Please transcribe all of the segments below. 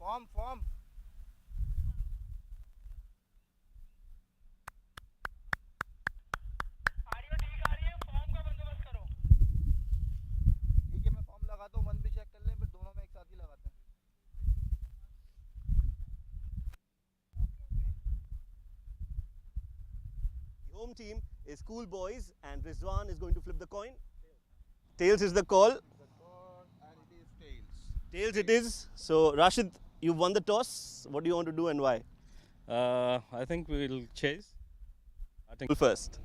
Form audio ठीक आ रही है, फॉर्म का बंदोबस्त करो। ठीक है, मैं फॉर्म लगाता हूँ, वन भी चेक कर लें, फिर दोनों में एक साथ ही लगाते हैं। The home team is Cool Boys and Rizwan is going to flip the coin. Tails is the call. And it is tails. Tails it is. So Rashid, you won the toss. What do you want to do and why? I think we'll chase. I think First.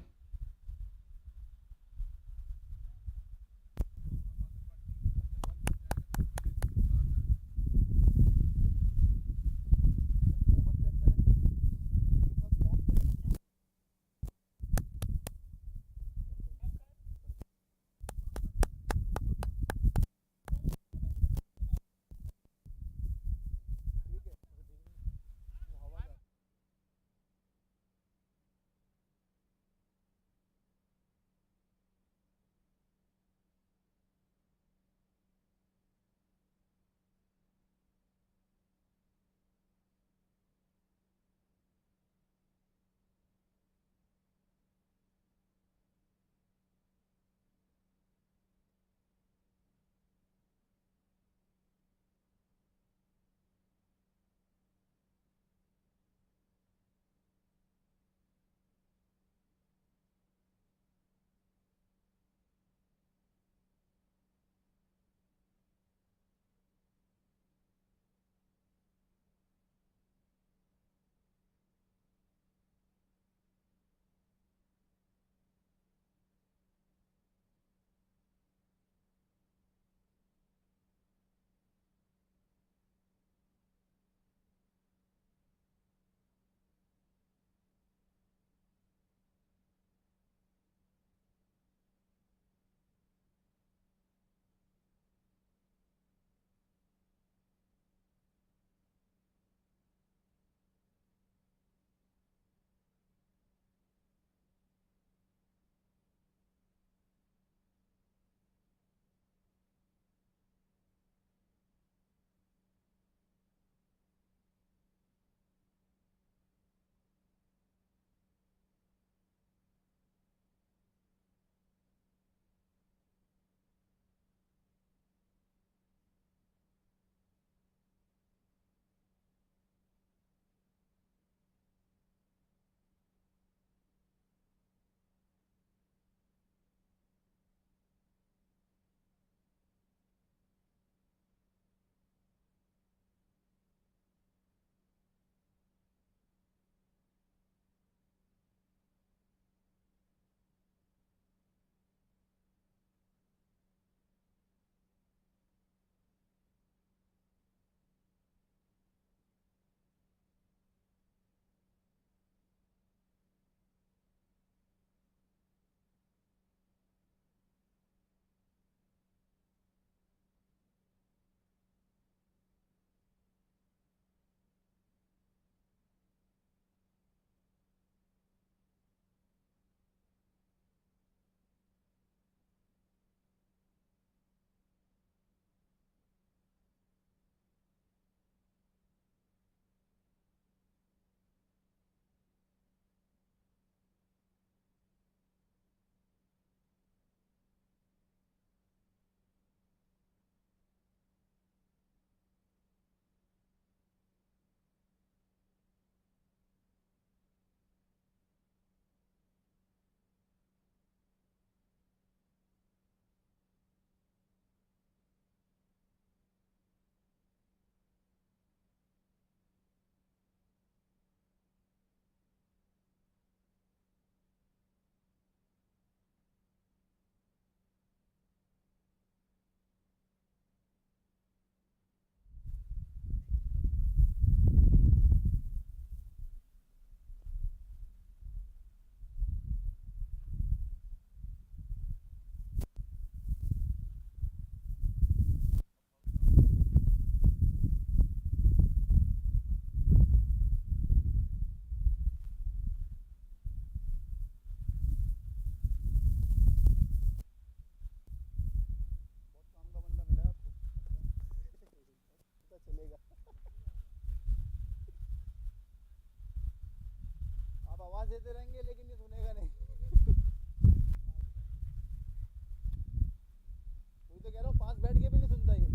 आवाज देते रहेंगे लेकिन ये सुनेगा नहीं। कोई तो कह रहा हूँ पास बैठ के भी नहीं सुनता ये।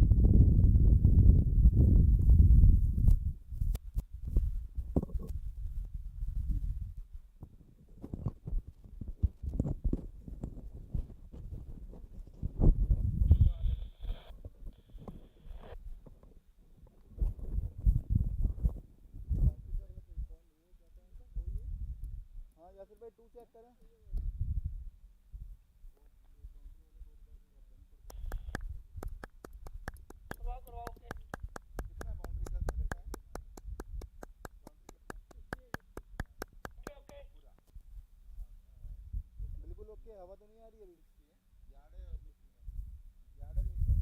हाँ यासिर भाई 2 चेक करें। करवाओ ओके कितना बाउंड्री का घर है? ओके बिल्कुल ओके। हवा तो नहीं आ रही अभी? यार्ड है और यार्ड है मीटर है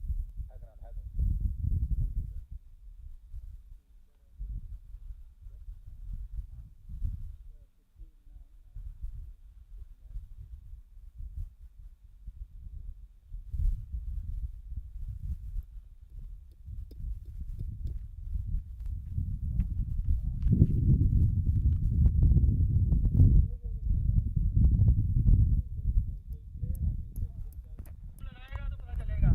लगाएगा तो पता चलेगा।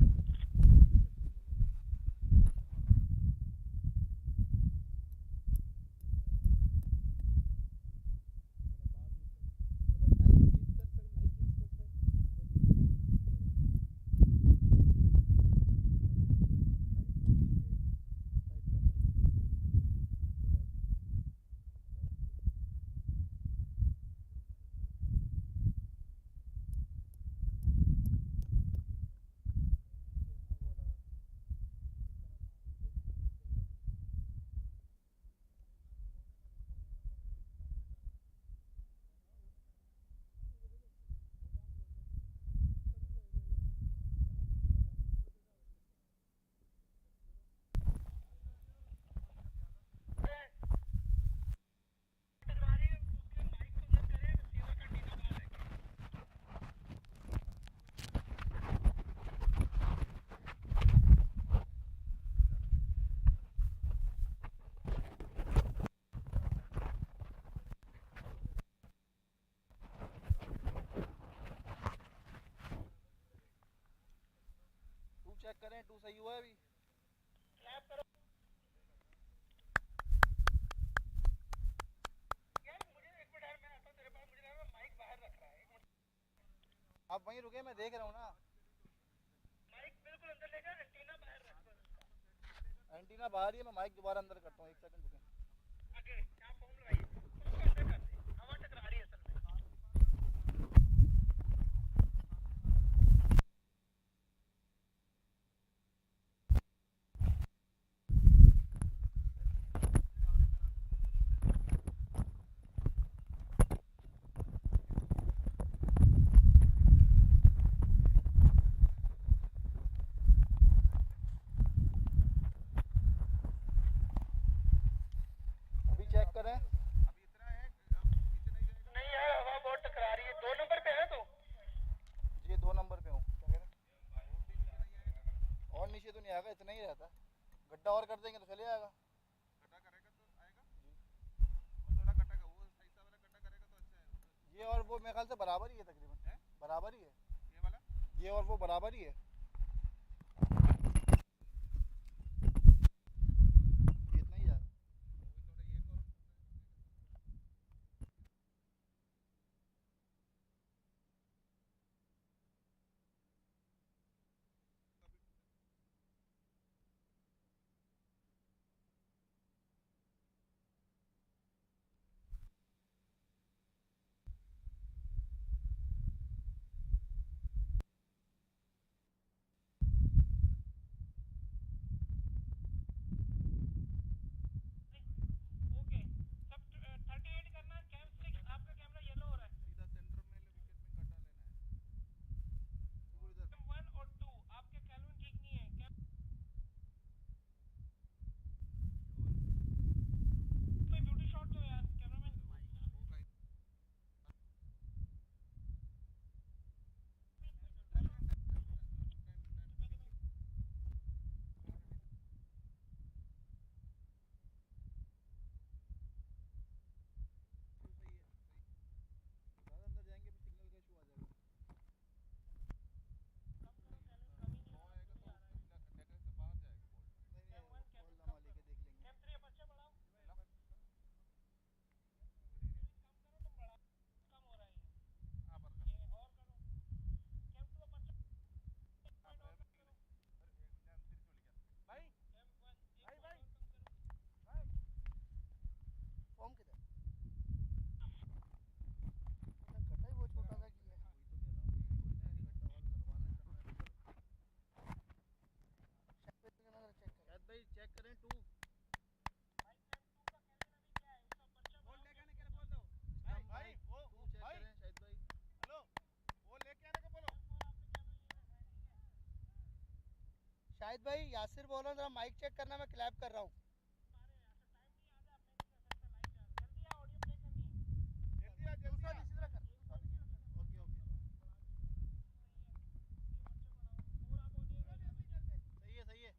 टू चेक करें। 2 सही हुआ है अभी? स्लैप करो यार। मुझे एक मिनट यार, मैं आता हूँ तेरे पास। मुझे लगा माइक बाहर रख रहा है। एक मिनट आप वहीं रुके, मैं देख रहा हूँ ना। माइक बिल्कुल अंदर लेकर एंटीना बाहर रख दो उसका। एंटीना बाहर ही है, मैं माइक दोबारा अंदर करता हूँ। 1 सेकंड रुके। आगे यहाँ फोम लगाइए, उसको अंदर कर दे। हवा टकरा रही है असल में। अभी चेक करें। नहीं यार, हवा बहुत टकरा रही है। 2 नंबर पे है तो जी 2 नंबर पे हूँ। क्या कह रहे हैं? और नीचे तो नहीं आएगा, इतना ही रहता। गड्ढा और कर देंगे तो चले आएगा। ये और वो मेरे ख्याल से बराबर ही है तकरीबन। बराबर ही है ये वाला। ये और वो बराबर ही है। ये इतना ही है। जाहिद भाई यासिर बोल रहा हूँ, जरा माइक चेक करना, मैं क्लैप कर रहा हूँ। सही है सही है।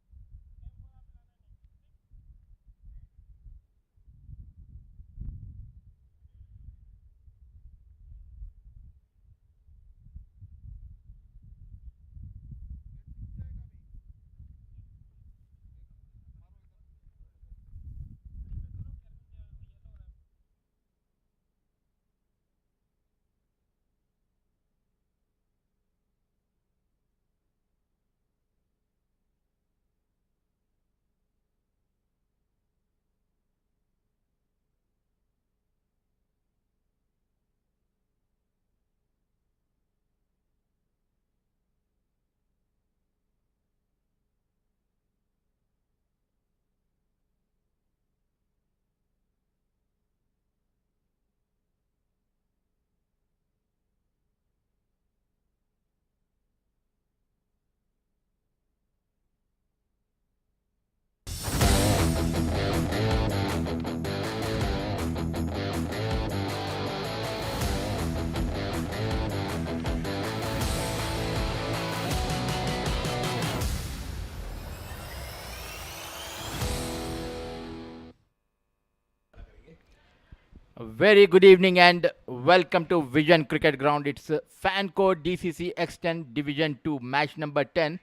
Very good evening and welcome to Vision Cricket Ground. It's fan code DCC X10 Division 2 match number 10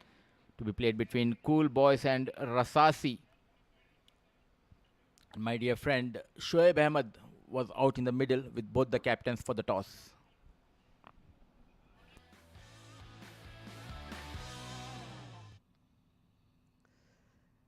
to be played between Cool Boys and Rasasi. My dear friend Shoaib Ahmed was out in the middle with both the captains for the toss.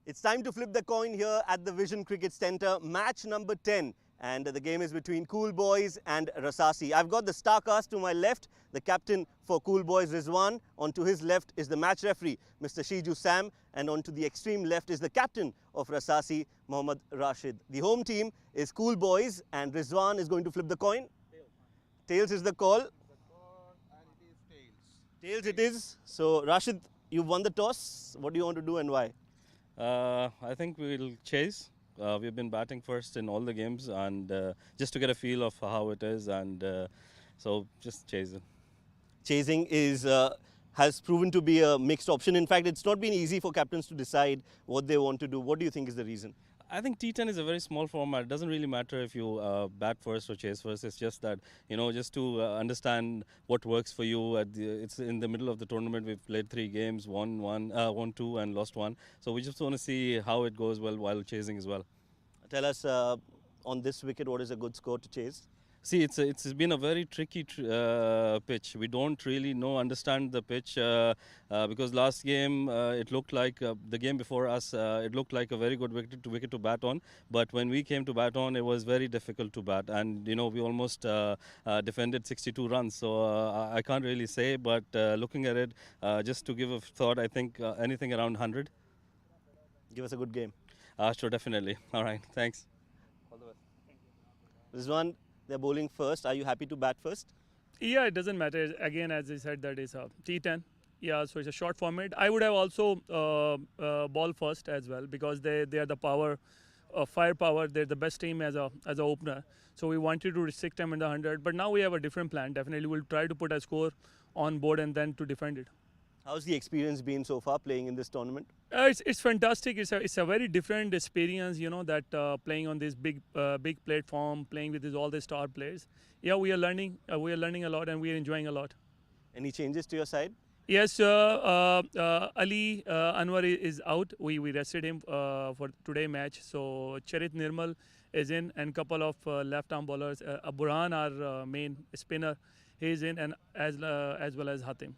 It's time to flip the coin here at the Vision Cricket Centre, match number 10. And the game is between Cool Boys and Rasasi. I've got the star cast to my left, the captain for Cool Boys, Rizwan. On to his left is the match referee, Mr. Shiju Sam. And on to the extreme left is the captain of Rasasi, Mohammad Rashid. The home team is Cool Boys and Rizwan is going to flip the coin. Tails is the call. Tails it is. So Rashid, you've won the toss. What do you want to do and why? I think we'll chase. We've been batting first in all the games, and just to get a feel of how it is, and so just chase it. Chasing is has proven to be a mixed option. In fact, it's not been easy for captains to decide what they want to do. What do you think is the reason? I think T10 is a very small format. It doesn't really matter if you bat first or chase first. It's just that, just to understand what works for you. It's in the middle of the tournament. We've played 3 games, won 2 and lost 1. So we just want to see how it goes well while chasing as well. Tell us on this wicket, what is a good score to chase? See, it's been a very tricky pitch. We don't really understand the pitch because last game it looked like the game before us. It looked like a very good wicket to bat on. But when we came to bat on, it was very difficult to bat, and we almost defended 62 runs. So I can't really say, but looking at it, just to give a thought, I think anything around 100. Give us a good game. Sure, definitely. All right, thanks. All the best. Rizwan, they're bowling first. Are you happy to bat first? Yeah, it doesn't matter. Again, as I said, that is a T10. Yeah, so it's a short format. I would have also ball first as well because they are the firepower. They're the best team as a opener. So we wanted to restrict them in the 100. But now we have a different plan. Definitely, we'll try to put a score on board and then to defend it. How's the experience been so far playing in this tournament? It's fantastic. It's a very different experience, that playing on this big platform, playing with all the star players. Yeah, we are learning. We are learning a lot, and we are enjoying a lot. Any changes to your side? Yes, Ali Anwar is out. We rested him for today match. So Charit Nirmal is in, and couple of left-arm bowlers. Burhan, our main spinner, he is in, and as well as Hatim.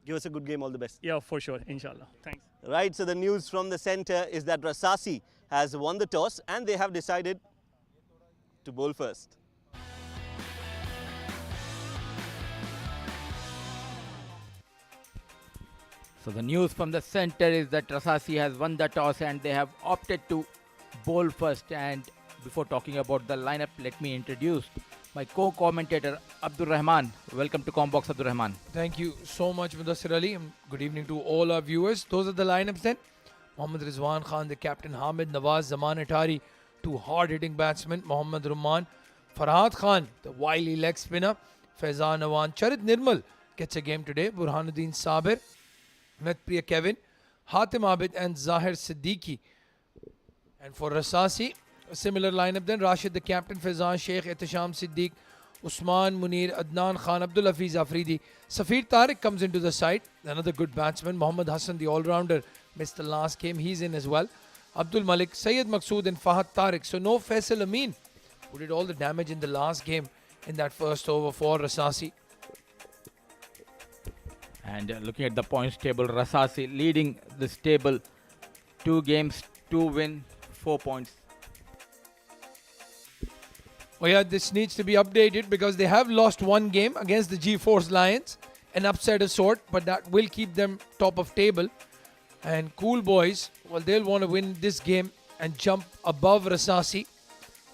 Give us a good game, all the best. Yeah, for sure, inshallah. Thanks. Right, so the news from the centre is that Rasasi has won the toss and they have decided to bowl first. So the news from the center is that Rasasi has won the toss and they have opted to bowl first. And before talking about the lineup, let me introduce my co-commentator Abdul Rahman. Welcome to Combox, Abdul Rahman. Thank you so much, Mudassir Ali. Good evening to all our viewers. Those are the lineups then. Mohammad Rizwan Khan, the captain, Hamid Nawaz, Zaman Atari, two hard-hitting batsmen, Mohammad Rumman, Farhad Khan, the wily leg spinner, Faizan Awan, Charit Nirmal gets a game today, Burhanuddin Sabir, Metpriya Kevin, Hatim Abid and Zahir Siddiqui. And for Rasasi, a similar lineup then, Rashid the captain, Faizan Sheikh, Ihtisham Siddiq, Usman Munir, Adnan Khan, Abdul Hafiz Afridi. Safir Tariq comes into the side, another good batsman. Mohammad Hassan, the all-rounder, missed the last game, he's in as well. Abdul Malik, Syed Maqsood and Fahad Tariq. So no Faisal Amin, who did all the damage in the last game in that first over for Rasasi. And looking at the points table, Rasasi leading this table. 2 games, 2 win, 4 points. Oh yeah, this needs to be updated because they have lost one game against the G-Force Lions, an upset of sort, but that will keep them top of table. And Cool Boys, well, they'll want to win this game and jump above Rasasi.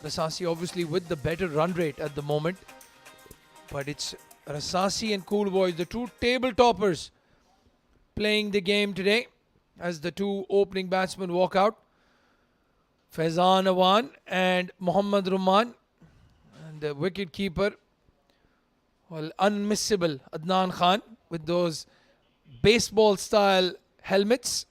Rasasi obviously with the better run rate at the moment, but it's Rasasi and Cool Boys, the two table toppers, playing the game today as the two opening batsmen walk out. Faizan Awan and Mohammad Rumman. And the wicket keeper, well, unmissable Adnan Khan with those baseball style helmets.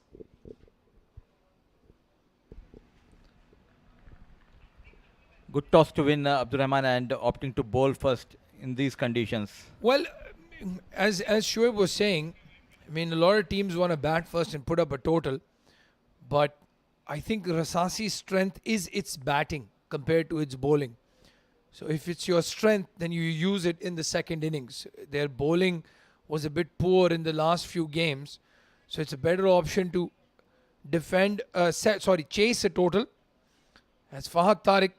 Good toss to win, Abdurrahman, and opting to bowl first in these conditions. Well, as Shoaib was saying, I mean, a lot of teams want to bat first and put up a total, but I think Rasasi's strength is its batting compared to its bowling. So if it's your strength, then you use it in the second innings. Their bowling was a bit poor in the last few games, so it's a better option to chase a total. As Fahad Tariq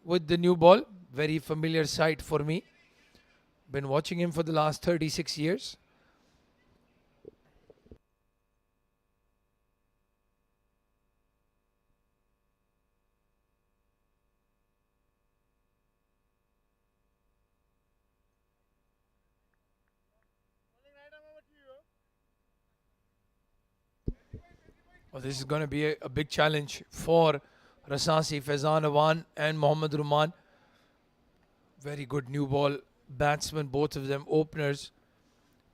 with the new ball, very familiar sight for me. Been watching him for the last 36 years. Well, this is going to be a big challenge for Rasasi, Faizan Awan and Mohammad Rumman. Very good new ball batsmen, both of them openers.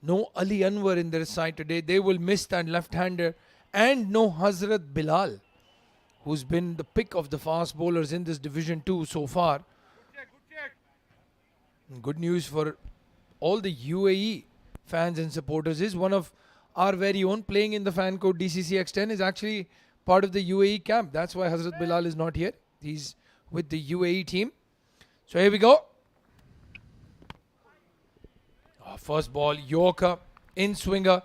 No Ali Anwar in their side today. They will miss that left-hander. And no Hazrat Bilal, who's been the pick of the fast bowlers in this Division 2 so far. Good news for all the UAE fans and supporters is one of our very own playing in the fan code DCC X10 is actually part of the UAE camp. That's why Hazrat Bilal is not here. He's with the UAE team. So here we go. First ball, Yorker, in swinger.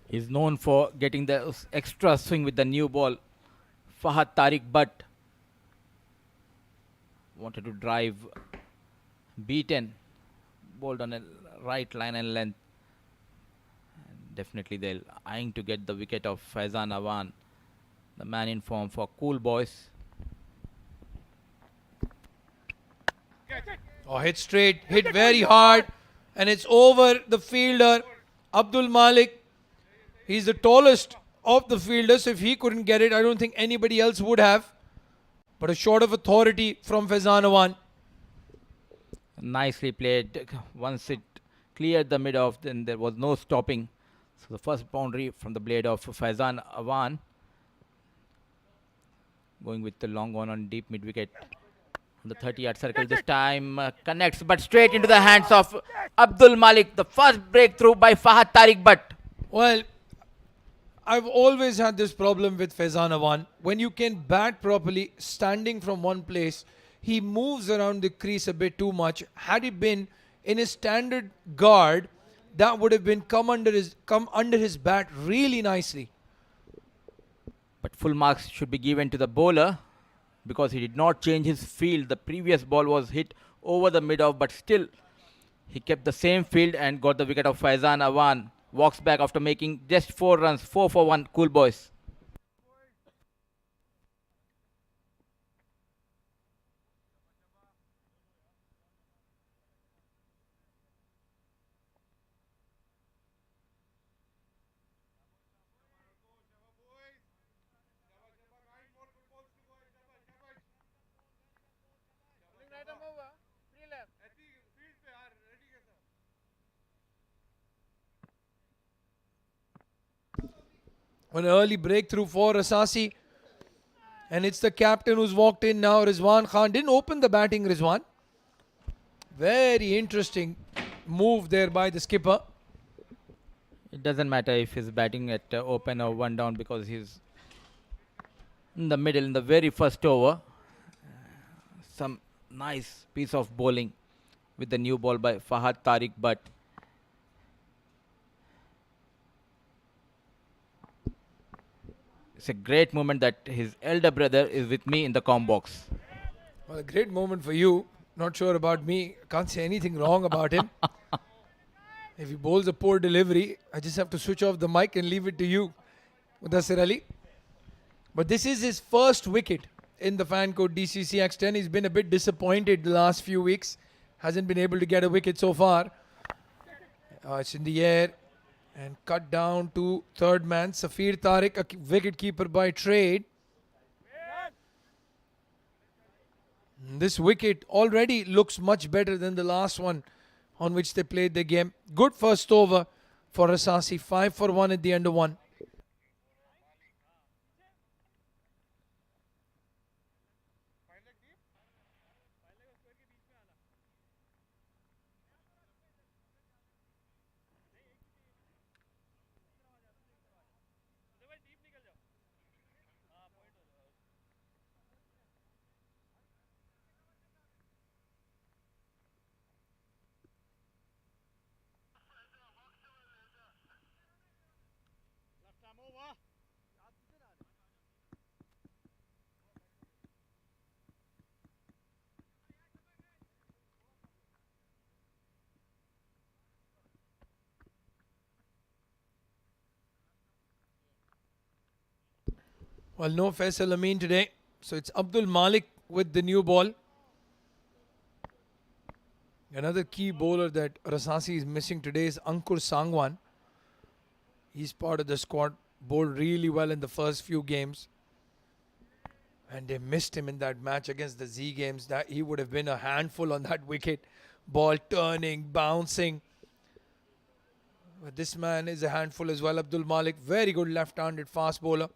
He's known for getting the extra swing with the new ball. Fahad Tariq, but wanted to drive, beaten, bowled on a right line and length. And definitely they're eyeing to get the wicket of Faizan Awan, the man in form for Cool Boys. Oh, hit straight, hit very hard, and it's over the fielder, Abdul Malik. He's the tallest of the fielders, so if he couldn't get it, I don't think anybody else would have. But a shot of authority from Faizan Awan. Nicely played. Once it cleared the mid-off, then there was no stopping. So the first boundary from the blade of Faizan Awan. Going with the long one on deep mid-wicket. On the 30-yard circle this time. Connects, but straight into the hands of Abdul Malik. The first breakthrough by Fahad Tariq, but... Well, I've always had this problem with Faizan Awan. When you can bat properly, standing from one place, he moves around the crease a bit too much. Had he been in his standard guard, that would have been come under his bat really nicely. But full marks should be given to the bowler because he did not change his field. The previous ball was hit over the mid-off, but still he kept the same field and got the wicket of Faizan Awan. Walks back after making just 4 runs, 4 for 1, Cool Boys. An early breakthrough for Rasasi. And it's the captain who's walked in now. Rizwan Khan didn't open the batting, Rizwan. Very interesting move there by the skipper. It doesn't matter if he's batting at open or one down because he's in the middle in the very first over. Some nice piece of bowling with the new ball by Fahad Tariq, but it's a great moment that his elder brother is with me in the comm box. Well, a great moment for you. Not sure about me. Can't say anything wrong about him. If he bowls a poor delivery, I just have to switch off the mic and leave it to you, Mudassir Ali. But this is his first wicket in the fan code DCC X10. He's been a bit disappointed the last few weeks. Hasn't been able to get a wicket so far. It's in the air and cut down to third man. Safir Tariq, a wicket keeper by trade. This wicket already looks much better than the last one on which they played the game. Good first over for Rasasi. 5 for 1 at the end of 1. Well, no Faisal Amin today. So it's Abdul Malik with the new ball. Another key bowler that Rasasi is missing today is Ankur Sangwan. He's part of the squad. Bowled really well in the first few games. And they missed him in that match against the Z Games. That he would have been a handful on that wicket. Ball turning, bouncing. But this man is a handful as well. Abdul Malik, very good left-handed fast bowler.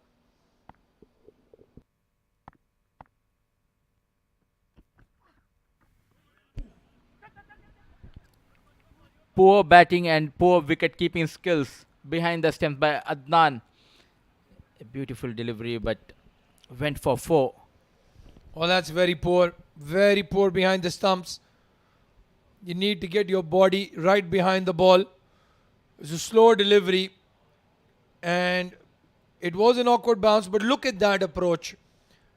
Poor batting and poor wicket-keeping skills behind the stumps by Adnan. A beautiful delivery, but went for 4. Oh, that's very poor. Very poor behind the stumps. You need to get your body right behind the ball. It's a slow delivery. And it was an awkward bounce, but look at that approach.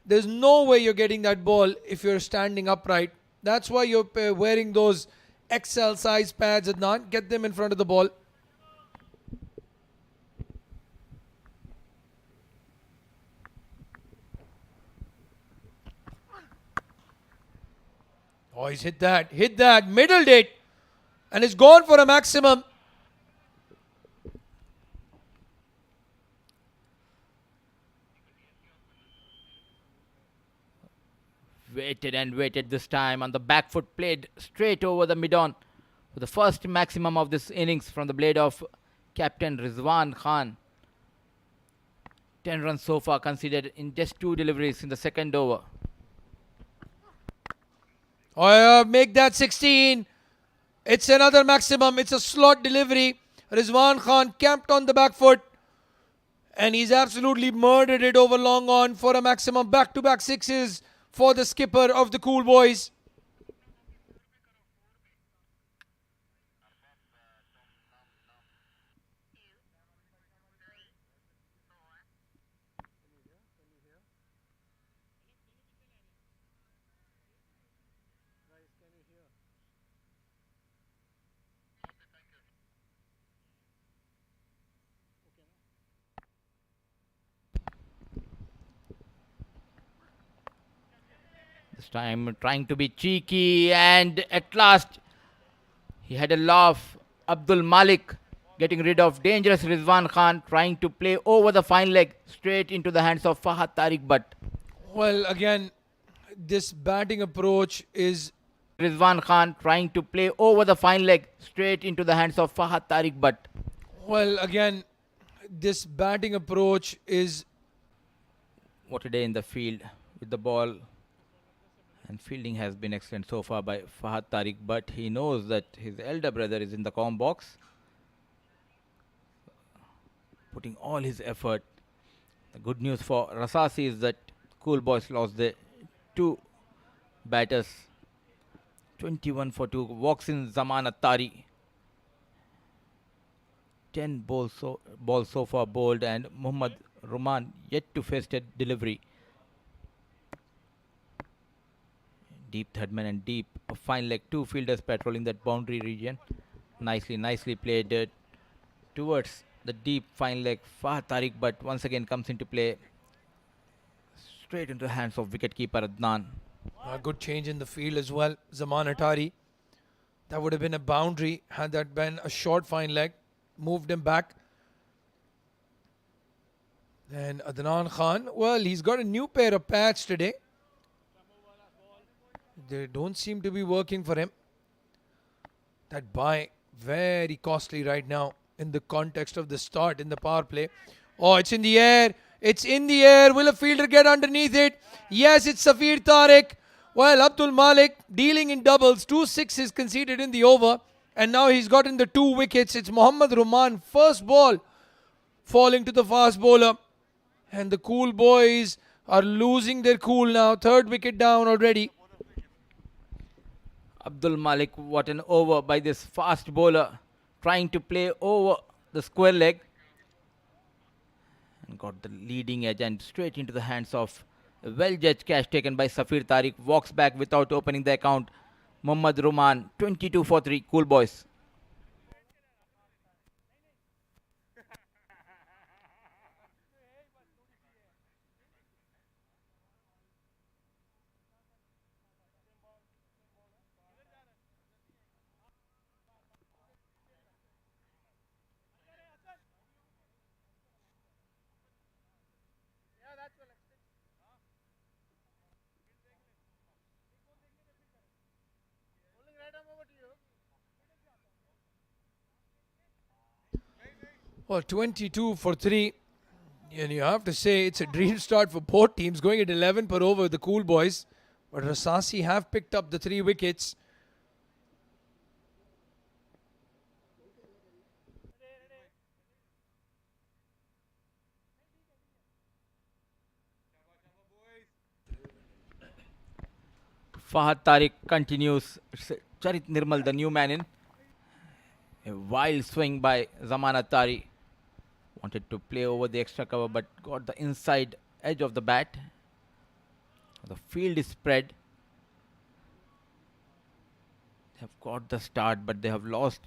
There's no way you're getting that ball if you're standing upright. That's why you're wearing those XL size pads, Adnan. Get them in front of the ball. Oh, he's hit that, middled it, and it's gone for a maximum. Waited and waited this time on the back foot, played straight over the mid-on for the first maximum of this innings from the blade of Captain Rizwan Khan. 10 runs so far conceded in just 2 deliveries in the second over. Oh, make that 16. It's another maximum. It's a slot delivery. Rizwan Khan camped on the back foot. And he's absolutely murdered it over long on for a maximum. Back-to-back sixes for the skipper of the Cool Boys. This time trying to be cheeky, and at last he had a laugh. Abdul Malik getting rid of dangerous Rizwan Khan, trying to play over the fine leg straight into the hands of Fahad Tariq, but Well, again, this batting approach is... Rizwan Khan trying to play over the fine leg straight into the hands of Fahad Tariq, but Well, again, this batting approach is... What a day in the field with the ball. And fielding has been excellent so far by Fahad Tariq, but he knows that his elder brother is in the com box, putting all his effort. The good news for Rasasi is that Cool Boys lost the two batters. 21 for 2. Walks in Zaman Attari. 10 balls so far bowled, and Muhammad Ruman yet to face a delivery. Deep third man and deep a fine leg. Two fielders patrolling that boundary region. Nicely played towards the deep fine leg Fahad Tariq, but once again comes into play straight into the hands of wicketkeeper Adnan. A good change in the field as well. Zaman Attari. That would have been a boundary had that been a short fine leg. Moved him back. And Adnan Khan, well, he's got a new pair of pads today. They don't seem to be working for him. That bye, very costly right now in the context of the start in the power play. Oh, it's in the air. It's in the air. Will a fielder get underneath it? Yes, it's Safir Tariq. Well, Abdul Malik dealing in doubles. 2 sixes conceded in the over. And now he's gotten the 2 wickets. It's Muhammad Ruman. First ball falling to the fast bowler. And the Cool Boys are losing their cool now. 3rd wicket down already. Abdul Malik, what an over by this fast bowler, trying to play over the square leg. And got the leading edge and straight into the hands of a well-judged catch taken by Safir Tariq. Walks back without opening the account. Muhammad Ruman, 22 for 3. Cool Boys. Well, 22 for 3. And you have to say it's a dream start for both teams, going at 11 per over, the Cool Boys. But Rasasi have picked up the 3 wickets. Fahad Tariq continues. It's Charit Nirmal, the new man in. A wild swing by Zaman Attari. Wanted to play over the extra cover, but got the inside edge of the bat. The field is spread. They have got the start, but they have lost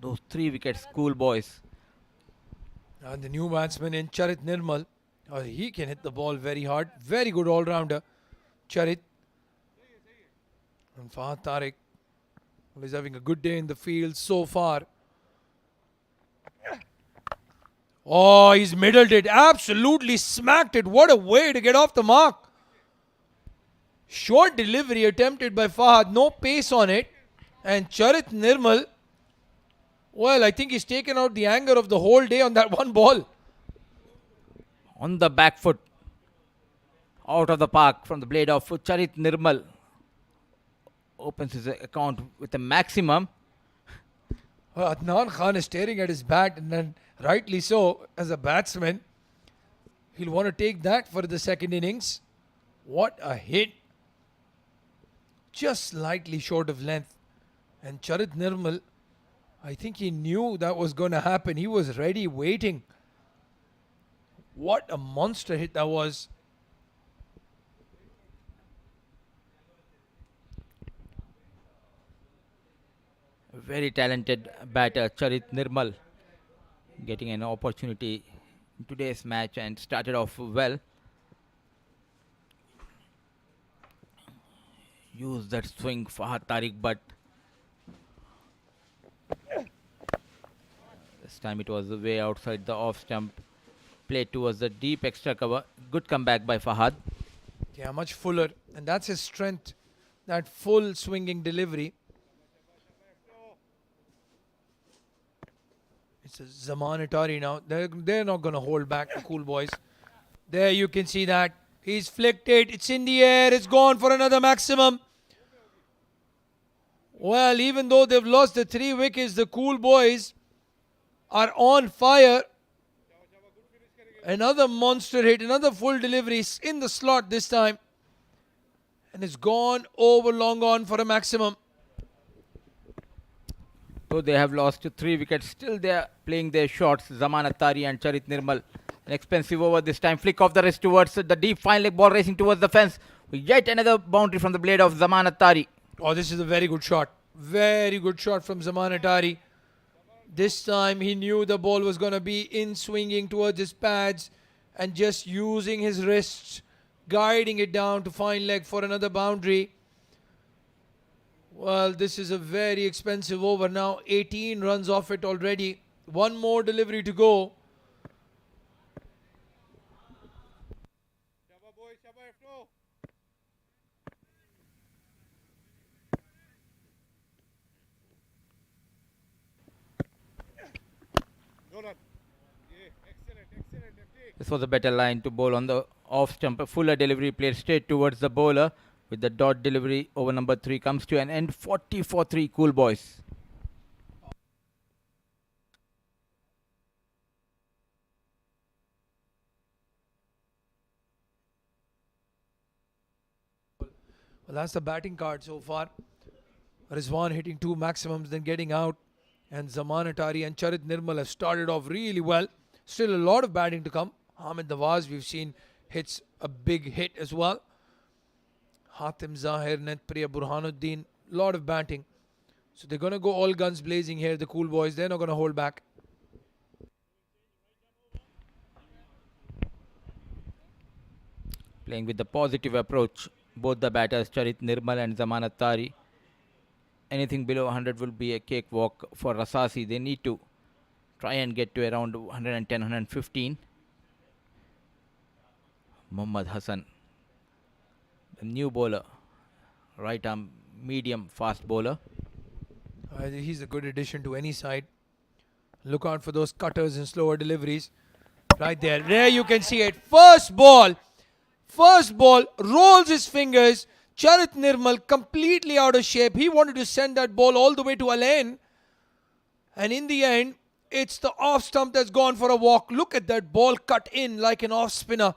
those 3 wickets. Cool Boys. And the new batsman in Charit Nirmal. He can hit the ball very hard. Very good all-rounder, Charit. And Fahad Tariq, well, he's having a good day in the field so far. Oh, he's middled it. Absolutely smacked it. What a way to get off the mark. Short delivery attempted by Fahad. No pace on it. And Charit Nirmal, well, I think he's taken out the anger of the whole day on that one ball. On the back foot. Out of the park from the blade of Charit Nirmal. Opens his account with a maximum. Adnan Khan is staring at his bat, and then rightly so, as a batsman. He'll want to take that for the second innings. What a hit. Just slightly short of length. And Charit Nirmal, I think he knew that was going to happen. He was ready, waiting. What a monster hit that was. Very talented batter, Charit Nirmal, getting an opportunity in today's match and started off well. Used that swing Fahad Tariq, but this time it was way outside the off stump. Played towards the deep extra cover. Good comeback by Fahad. Yeah, much fuller. And that's his strength. That full swinging delivery. It's a Zaman Atari now. They're not going to hold back the Cool Boys. There you can see that. He's flicked it. It's in the air. It's gone for another maximum. Well, even though they've lost the 3 wickets, the Cool Boys are on fire. Another monster hit, another full delivery in the slot this time. And it's gone over long on for a maximum. Though they have lost 3 wickets, still they are playing their shots. Zaman Attari and Charit Nirmal. An expensive over this time. Flick off the wrist towards the deep fine leg ball racing towards the fence. Yet another boundary from the blade of Zaman Attari. Oh, this is a very good shot. Very good shot from Zaman Atari. This time he knew the ball was going to be in swinging towards his pads and just using his wrists, guiding it down to fine leg for another boundary. Well, this is a very expensive over now. 18 runs off it already. One more delivery to go. This was a better line to bowl on the off stump. A fuller delivery played straight towards the bowler. With the dot delivery, over number 3 comes to an end. 40 for 3, Cool Boys. Well, that's the batting card so far. Rizwan hitting 2 maximums, then getting out. And Zaman Atari and Charit Nirmal have started off really well. Still a lot of batting to come. Hamid Nawaz, we've seen hits a big hit as well. Hatim Zahir, Netpriya Burhanuddin, lot of batting. So they're going to go all guns blazing here, the Cool Boys. They're not going to hold back. Playing with the positive approach. Both the batters, Charit Nirmal and Zaman Attari. Anything below 100 will be a cakewalk for Rasasi. They need to try and get to around 110, 115. Mohammad Hassan, the new bowler, right arm, medium, fast bowler. He's a good addition to any side. Look out for those cutters and slower deliveries. Right there. There you can see it. First ball, rolls his fingers. Charit Nirmal completely out of shape. He wanted to send that ball all the way to a lane. And in the end, it's the off stump that's gone for a walk. Look at that ball cut in like an off spinner.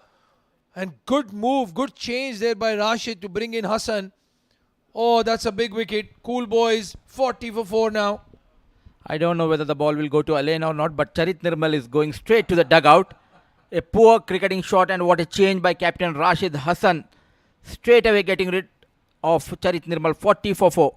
And good move, good change there by Rashid to bring in Hassan. Oh, that's a big wicket. Cool Boys, 40 for 4 now. I don't know whether the ball will go to a lane or not, but Charit Nirmal is going straight to the dugout. A poor cricketing shot, and what a change by Captain Rashid Hassan. Straight away getting rid of Charit Nirmal, 40 for 4.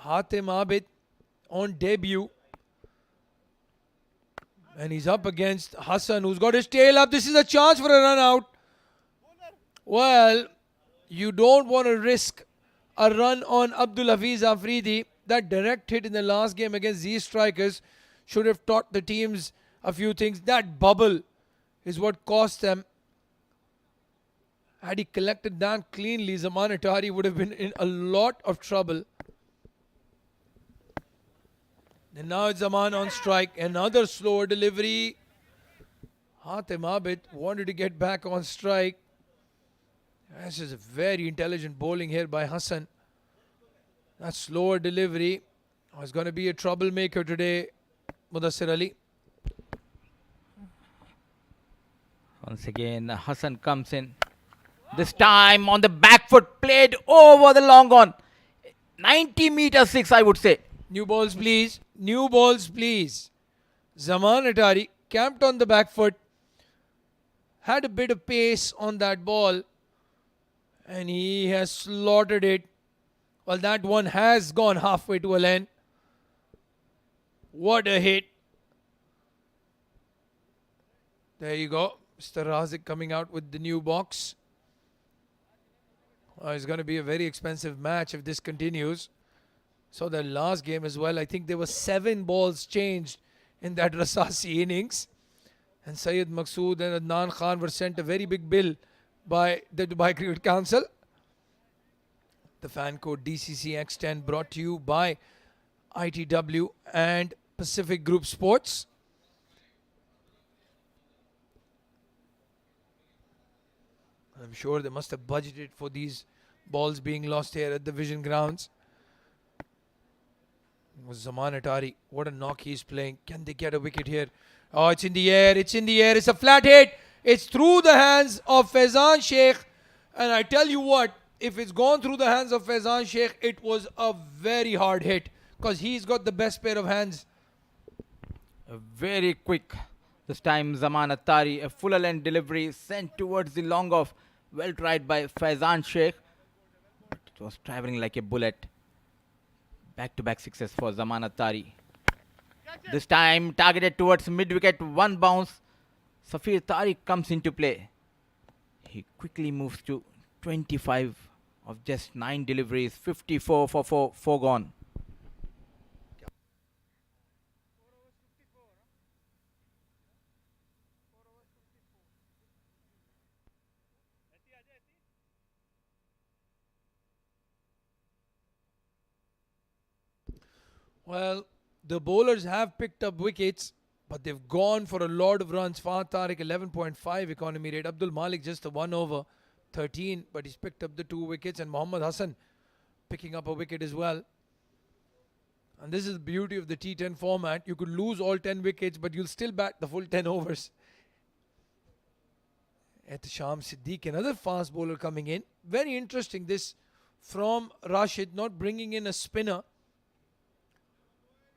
Hatim Abid on debut. And he's up against Hassan, who's got his tail up. This is a chance for a run out. Well, you don't want to risk a run on Abdul Hafiz Afridi. That direct hit in the last game against these strikers should have taught the teams a few things. That bubble is what cost them. Had he collected that cleanly, Zaman Atari would have been in a lot of trouble. And now it's Zaman on strike. Another slower delivery. Hatim Abid wanted to get back on strike. This is a very intelligent bowling here by Hassan. That slower delivery is going to be a troublemaker today, Mudassir Ali. Once again, Hassan comes in. This time on the back foot, played over the long on. 90 meter 6, I would say. New balls, please. New balls, please. Zaman Atari camped on the back foot. Had a bit of pace on that ball. And he has slaughtered it. Well, that one has gone halfway to a lane. What a hit. There you go. Mr. Razik coming out with the new box. It's going to be a very expensive match if this continues. So the last game as well, I think there were 7 balls changed in that Rasasi innings. And Syed Maqsood and Adnan Khan were sent a very big bill by the Dubai Cricket Council. The fan code DCC X10 brought to you by ITW and Pacific Group Sports. I'm sure they must have budgeted for these balls being lost here at the Vision grounds. It was Zaman Atari. What a knock he's playing. Can they get a wicket here? Oh, it's in the air. It's in the air. It's a flat hit. It's through the hands of Faizan Sheikh. And I tell you what, if it's gone through the hands of Faizan Sheikh, it was a very hard hit because he's got the best pair of hands. Very quick. This time Zaman Attari, a full length delivery sent towards the long off. Well tried by Faizan Sheikh. But it was traveling like a bullet. Back-to-back sixes for Zaman Attari. This time targeted towards mid-wicket, one bounce. Safir Tariq comes into play. He quickly moves to 25 of just 9 deliveries, 54 for 4 gone. Well, the bowlers have picked up wickets, but they've gone for a lot of runs. Fahad Tariq 11.5 economy rate. Abdul Malik just a 1 over 13, but he's picked up the 2 wickets. And Mohammad Hassan picking up a wicket as well. And this is the beauty of the T10 format. You could lose all 10 wickets, but you'll still bat the full 10 overs. Ehtisham Siddiq, another fast bowler coming in. Very interesting this from Rashid, not bringing in a spinner.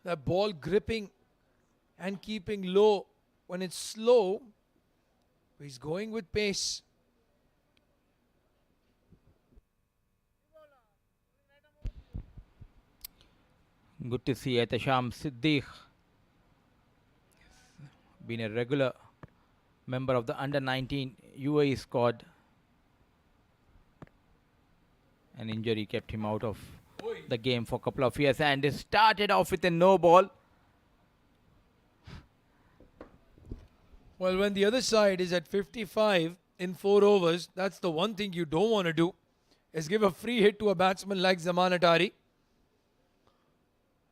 That ball gripping and keeping low when it's slow. He's going with pace. Good to see Ehtisham Siddiq. Been a regular member of the under-19 UAE squad. An injury kept him out of the game for a couple of years, and he started off with a no ball. Well, when the other side is at 55 in 4 overs, that's the one thing you don't want to do, is give a free hit to a batsman like Zaman Atari.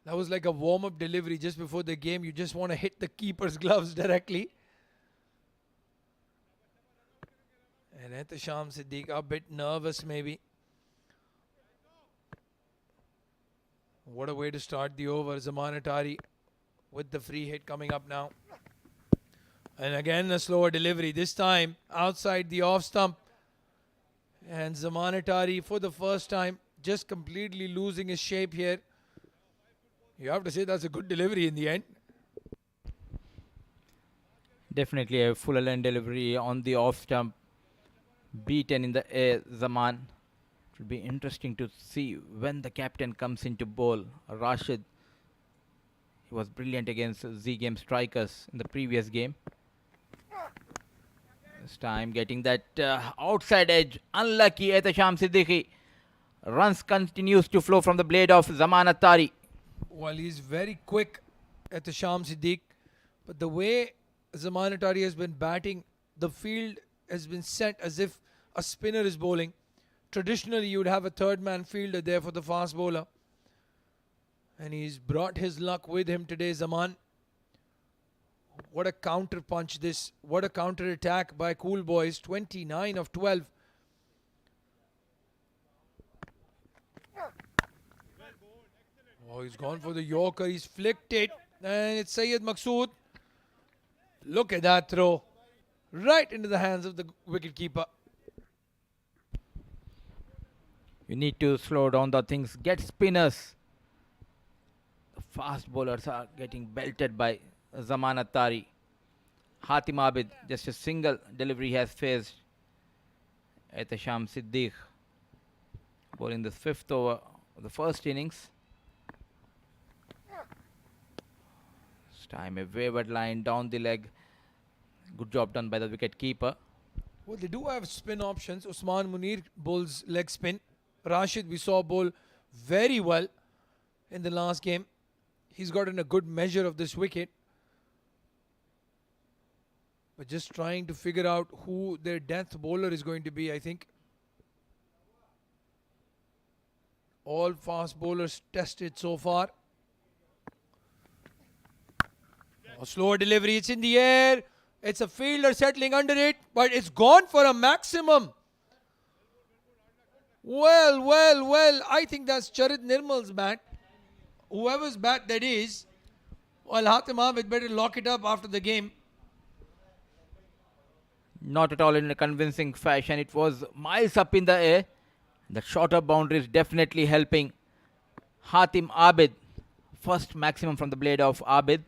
That was like a warm-up delivery just before the game. You just want to hit the keeper's gloves directly. And Ehtisham Siddiq a bit nervous maybe. What a way to start the over. Zaman Atari with the free hit coming up now. And again a slower delivery. This time outside the off stump. And Zaman Atari for the first time just completely losing his shape here. You have to say that's a good delivery in the end. Definitely a full length delivery on the off stump. Beaten in the air, Zaman. It will be interesting to see when the captain comes into bowl. Rashid, he was brilliant against Z Game strikers in the previous game. This time getting that outside edge. Unlucky Ehtisham Siddiqui. Runs continues to flow from the blade of Zaman Attari. Well, he's very quick at the Sham Siddiq. But the way Zaman Atari has been batting, the field has been set as if a spinner is bowling. Traditionally, you would have a third man fielder there for the fast bowler. And he's brought his luck with him today, Zaman. What a counter punch this. What a counter attack by Cool Boys. 29 of 12. Oh, he's gone for the Yorker. He's flicked it. And it's Syed Maqsood. Look at that throw. Right into the hands of the wicketkeeper. You need to slow down the things. Get spinners. The fast bowlers are getting belted by Zaman Attari. Hatim Abid, just a single delivery has faced Ehtisham Siddiq. Bowling the 5th over of the first innings. This time a wayward line down the leg. Good job done by the wicket keeper. Well, they do have spin options. Usman Munir bowls leg spin. Rashid, we saw bowl very well in the last game. He's gotten a good measure of this wicket. But just trying to figure out who their death bowler is going to be, I think. All fast bowlers tested so far. A slower delivery, it's in the air. It's a fielder settling under it, but it's gone for a maximum. Well, I think that's Charit Nirmal's bat. Whoever's bat that is, well, Hatim Abid better lock it up after the game. Not at all in a convincing fashion. It was miles up in the air. The shorter boundary is definitely helping Hatim Abid. First maximum from the blade of Abid.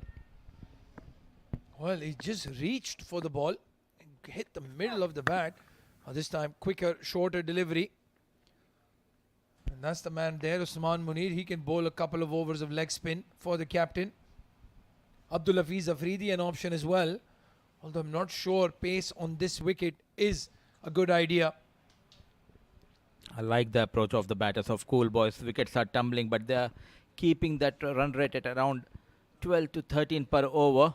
Well, he just reached for the ball and hit the middle of the bat. This time, quicker, shorter delivery. And that's the man there, Usman Munir. He can bowl a couple of overs of leg spin for the captain. Abdul Hafiz Afridi, an option as well. Although I'm not sure pace on this wicket is a good idea. I like the approach of the batters of Cool Boys. Wickets are tumbling, but they are keeping that run rate at around 12 to 13 per over.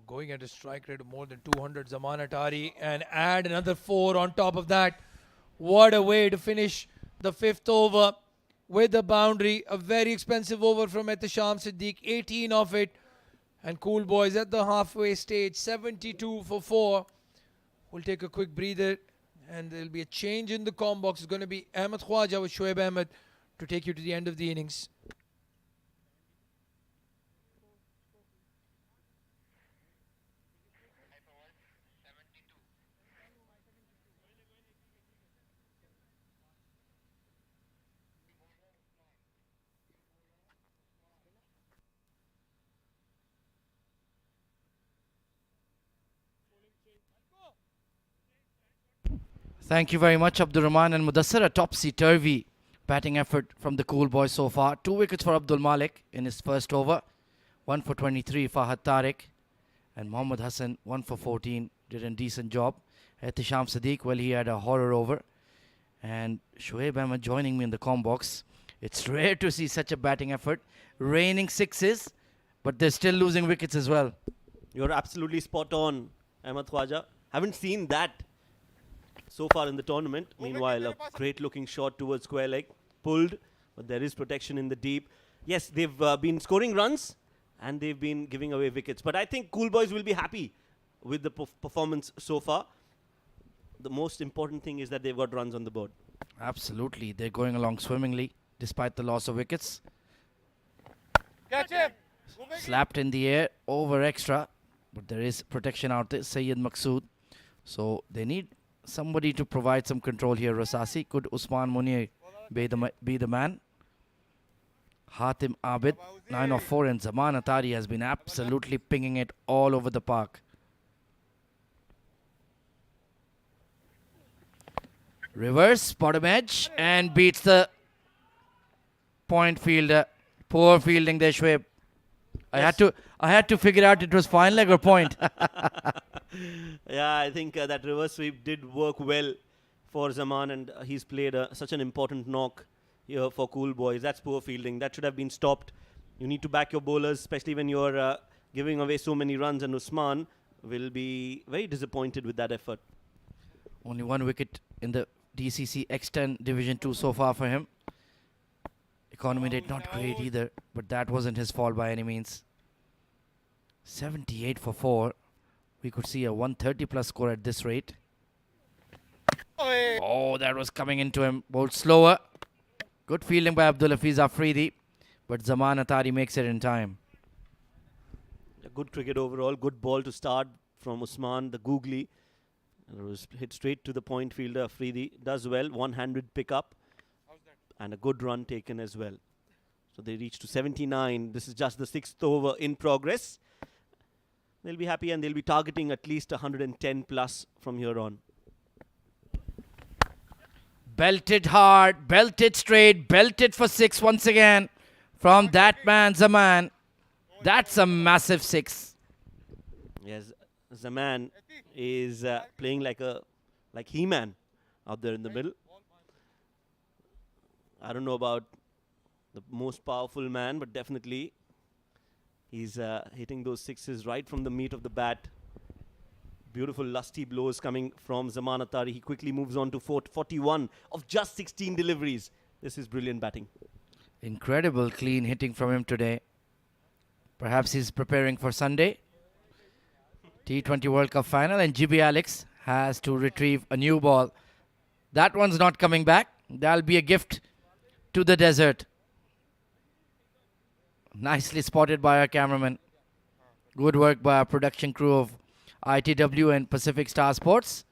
Going at a strike rate of more than 200, Zaman Atari, and add another 4 on top of that. What a way to finish the 5th over with the boundary. A very expensive over from Ehtisham Siddique, 18 of it. And Cool Boys at the halfway stage, 72 for 4. We'll take a quick breather, and there'll be a change in the comm box. It's going to be Ahmed Khwaja with Shoaib Ahmed to take you to the end of the innings. Thank you very much, Abdul Rahman and Mudassir. A topsy-turvy batting effort from the Cool Boys so far. 2 wickets for Abdul Malik in his first over. 1 for 23, Fahad Tariq. And Mohammad Hassan, 1 for 14, did a decent job. Ehtisham Siddique, well, he had a horror over. And Shoaib Ahmed joining me in the comm box. It's rare to see such a batting effort. Raining sixes, but they're still losing wickets as well. You're absolutely spot on, Ahmed Khwaja. Haven't seen that so far in the tournament. Meanwhile, a great looking shot towards square leg. Pulled, but there is protection in the deep. Yes, they've been scoring runs and they've been giving away wickets. But I think Cool Boys will be happy with the performance so far. The most important thing is that they've got runs on the board. Absolutely. They're going along swimmingly despite the loss of wickets. Catch him. Slapped in the air, over extra. But there is protection out there. Sayyid Maqsood. So they need somebody to provide some control here. Rasasi. Could Usman Munir be the man? Hatim Abid, 9 of 4, and Zaman Atari has been absolutely pinging it all over the park. Reverse, bottom edge, and beats the point fielder. Poor fielding there, Shoaib. I had to figure out it was fine leg or point. Yeah, I think that reverse sweep did work well for Zaman, and he's played such an important knock here for Cool Boys. That's poor fielding. That should have been stopped. You need to back your bowlers, especially when you're giving away so many runs, and Usman will be very disappointed with that effort. Only 1 wicket in the DCC X10 Division 2 so far for him. Economy rate not great either, but that wasn't his fault by any means. 78 for 4. We could see a 130 plus score at this rate. Oh, that was coming into him. Bowled slower. Good fielding by Abdul Hafiz Afridi, but Zaman Atari makes it in time. A good cricket overall. Good ball to start from Usman, the googly. And it was hit straight to the point fielder. Afridi does well. One-handed pick up. And a good run taken as well. So they reach to 79. This is just the 6th over in progress. They'll be happy and they'll be targeting at least 110 plus from here on. Belted hard, belted straight, belted for 6 once again from that man, Zaman. That's a massive 6. Yes, Zaman is playing like He-Man out there in the middle. I don't know about the most powerful man, but definitely he's hitting those 6s right from the meat of the bat. Beautiful lusty blows coming from Zaman Attari. He quickly moves on to 41 of just 16 deliveries. This is brilliant batting. Incredible clean hitting from him today. Perhaps he's preparing for Sunday. T20 World Cup final, and GB Alex has to retrieve a new ball. That one's not coming back. That'll be a gift to the desert. Nicely spotted by our cameraman. Good work by our production crew of ITW and Pacific Star Sports.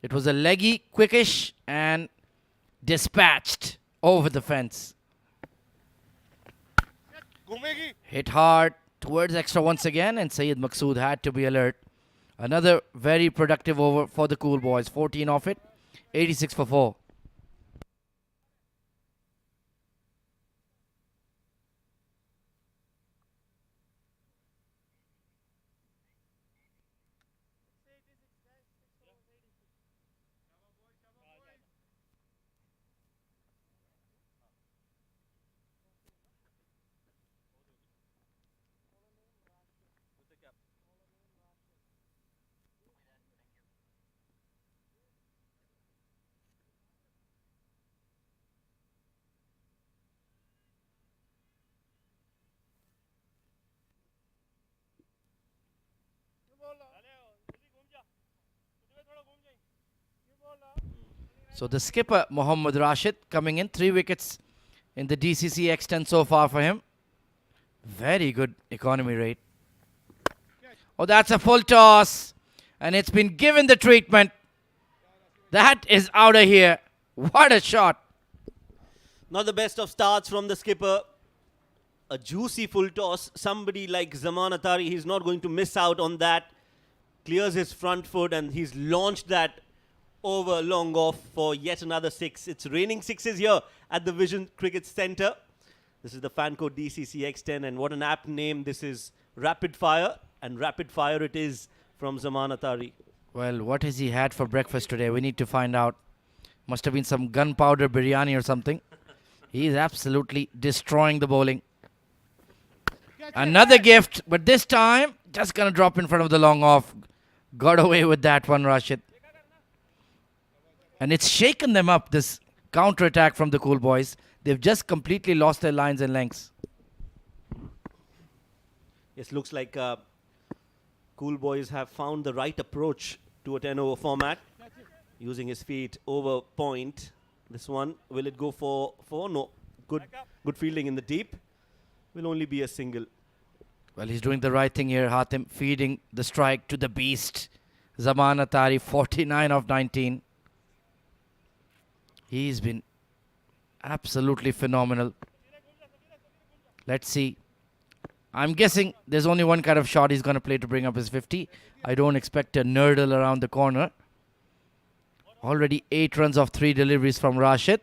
It was a leggy, quickish, and dispatched over the fence. Hit hard towards extra once again, and Syed Maqsood had to be alert. Another very productive over for the Cool Boys. 14 off it, 86 for 4. So the skipper, Mohammad Rashid, coming in. 3 wickets in the DCC X10 so far for him. Very good economy rate. Oh, that's a full toss. And it's been given the treatment. That is out of here. What a shot. Not the best of starts from the skipper. A juicy full toss. Somebody like Zaman Attari, he's not going to miss out on that. Clears his front foot and he's launched that over long off for yet another 6. It's raining 6s here at the Vision Cricket Centre. This is the fan code DCC X10, and what an apt name this is. Rapid fire, and rapid fire it is from Zaman Attari. Well, what has he had for breakfast today? We need to find out. Must have been some gunpowder biryani or something. He is absolutely destroying the bowling. Another gift, but this time just going to drop in front of the long off. Got away with that one, Rashid. And it's shaken them up, this counter-attack from the Cool Boys. They've just completely lost their lines and lengths. Yes, looks like Cool Boys have found the right approach to a 10-over format. Using his feet over point. This one, will it go for 4? No. Good fielding in the deep. Will only be a single. Well, he's doing the right thing here, Hatim. Feeding the strike to the beast. Zaman Attari, 49 of 19. He's been absolutely phenomenal. Let's see. I'm guessing there's only one kind of shot he's going to play to bring up his 50. I don't expect a nurdle around the corner. Already 8 runs off 3 deliveries from Rashid.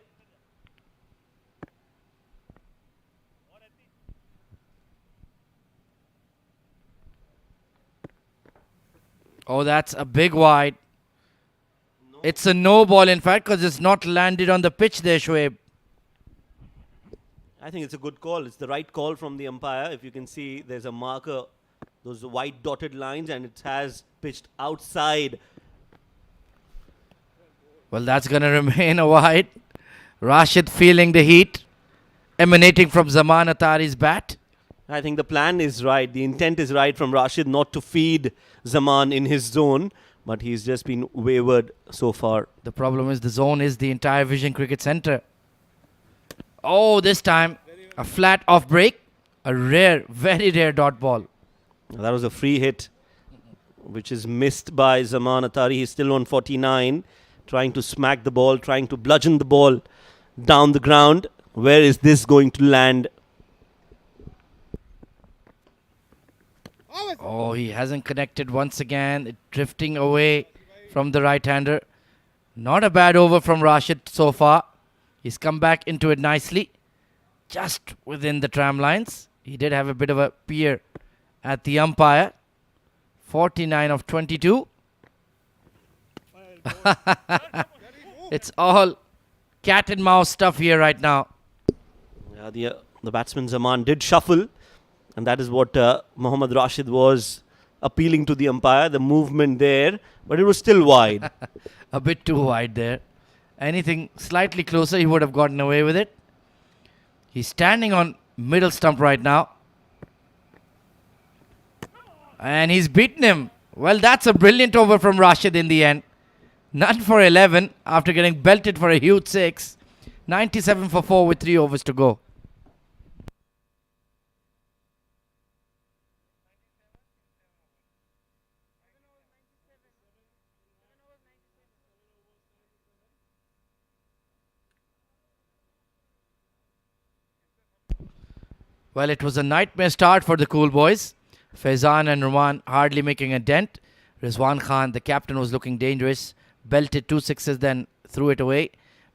Oh, that's a big wide. It's a no ball, in fact, because it's not landed on the pitch there, Shoaib. I think it's a good call. It's the right call from the umpire. If you can see, there's a marker, those white dotted lines, and it has pitched outside. Well, that's going to remain a wide. Rashid feeling the heat emanating from Zaman Attari's bat. I think the plan is right. The intent is right from Rashid not to feed Zaman in his zone. But he's just been wayward so far. The problem is the zone is the entire Vision Cricket Centre. Oh, this time a flat off break. A rare, very rare dot ball. That was a free hit, which is missed by Zaman Attari. He's still on 49, trying to smack the ball, trying to bludgeon the ball down the ground. Where is this going to land? Oh, he hasn't connected once again. It drifting away from the right-hander. Not a bad over from Rashid so far. He's come back into it nicely. just within the tram lines. He did have a bit of a peer at the umpire. 49 of 22. It's all cat and mouse stuff here right now. Yeah, the batsman Zaman did shuffle, and that is what Mohammad Rashid was appealing to the umpire, the movement there, but it was still wide. A bit too wide there. Anything slightly closer, he would have gotten away with it. He's standing on middle stump right now. And he's beaten him. Well, that's a brilliant over from Rashid in the end. None for 11 after getting belted for a huge 6. 97 for 4 with 3 overs to go. Well, it was a nightmare start for the Cool Boys. Faizan and Rahman hardly making a dent. Rizwan Khan, the captain, was looking dangerous. Belted 2 sixes, then threw it away.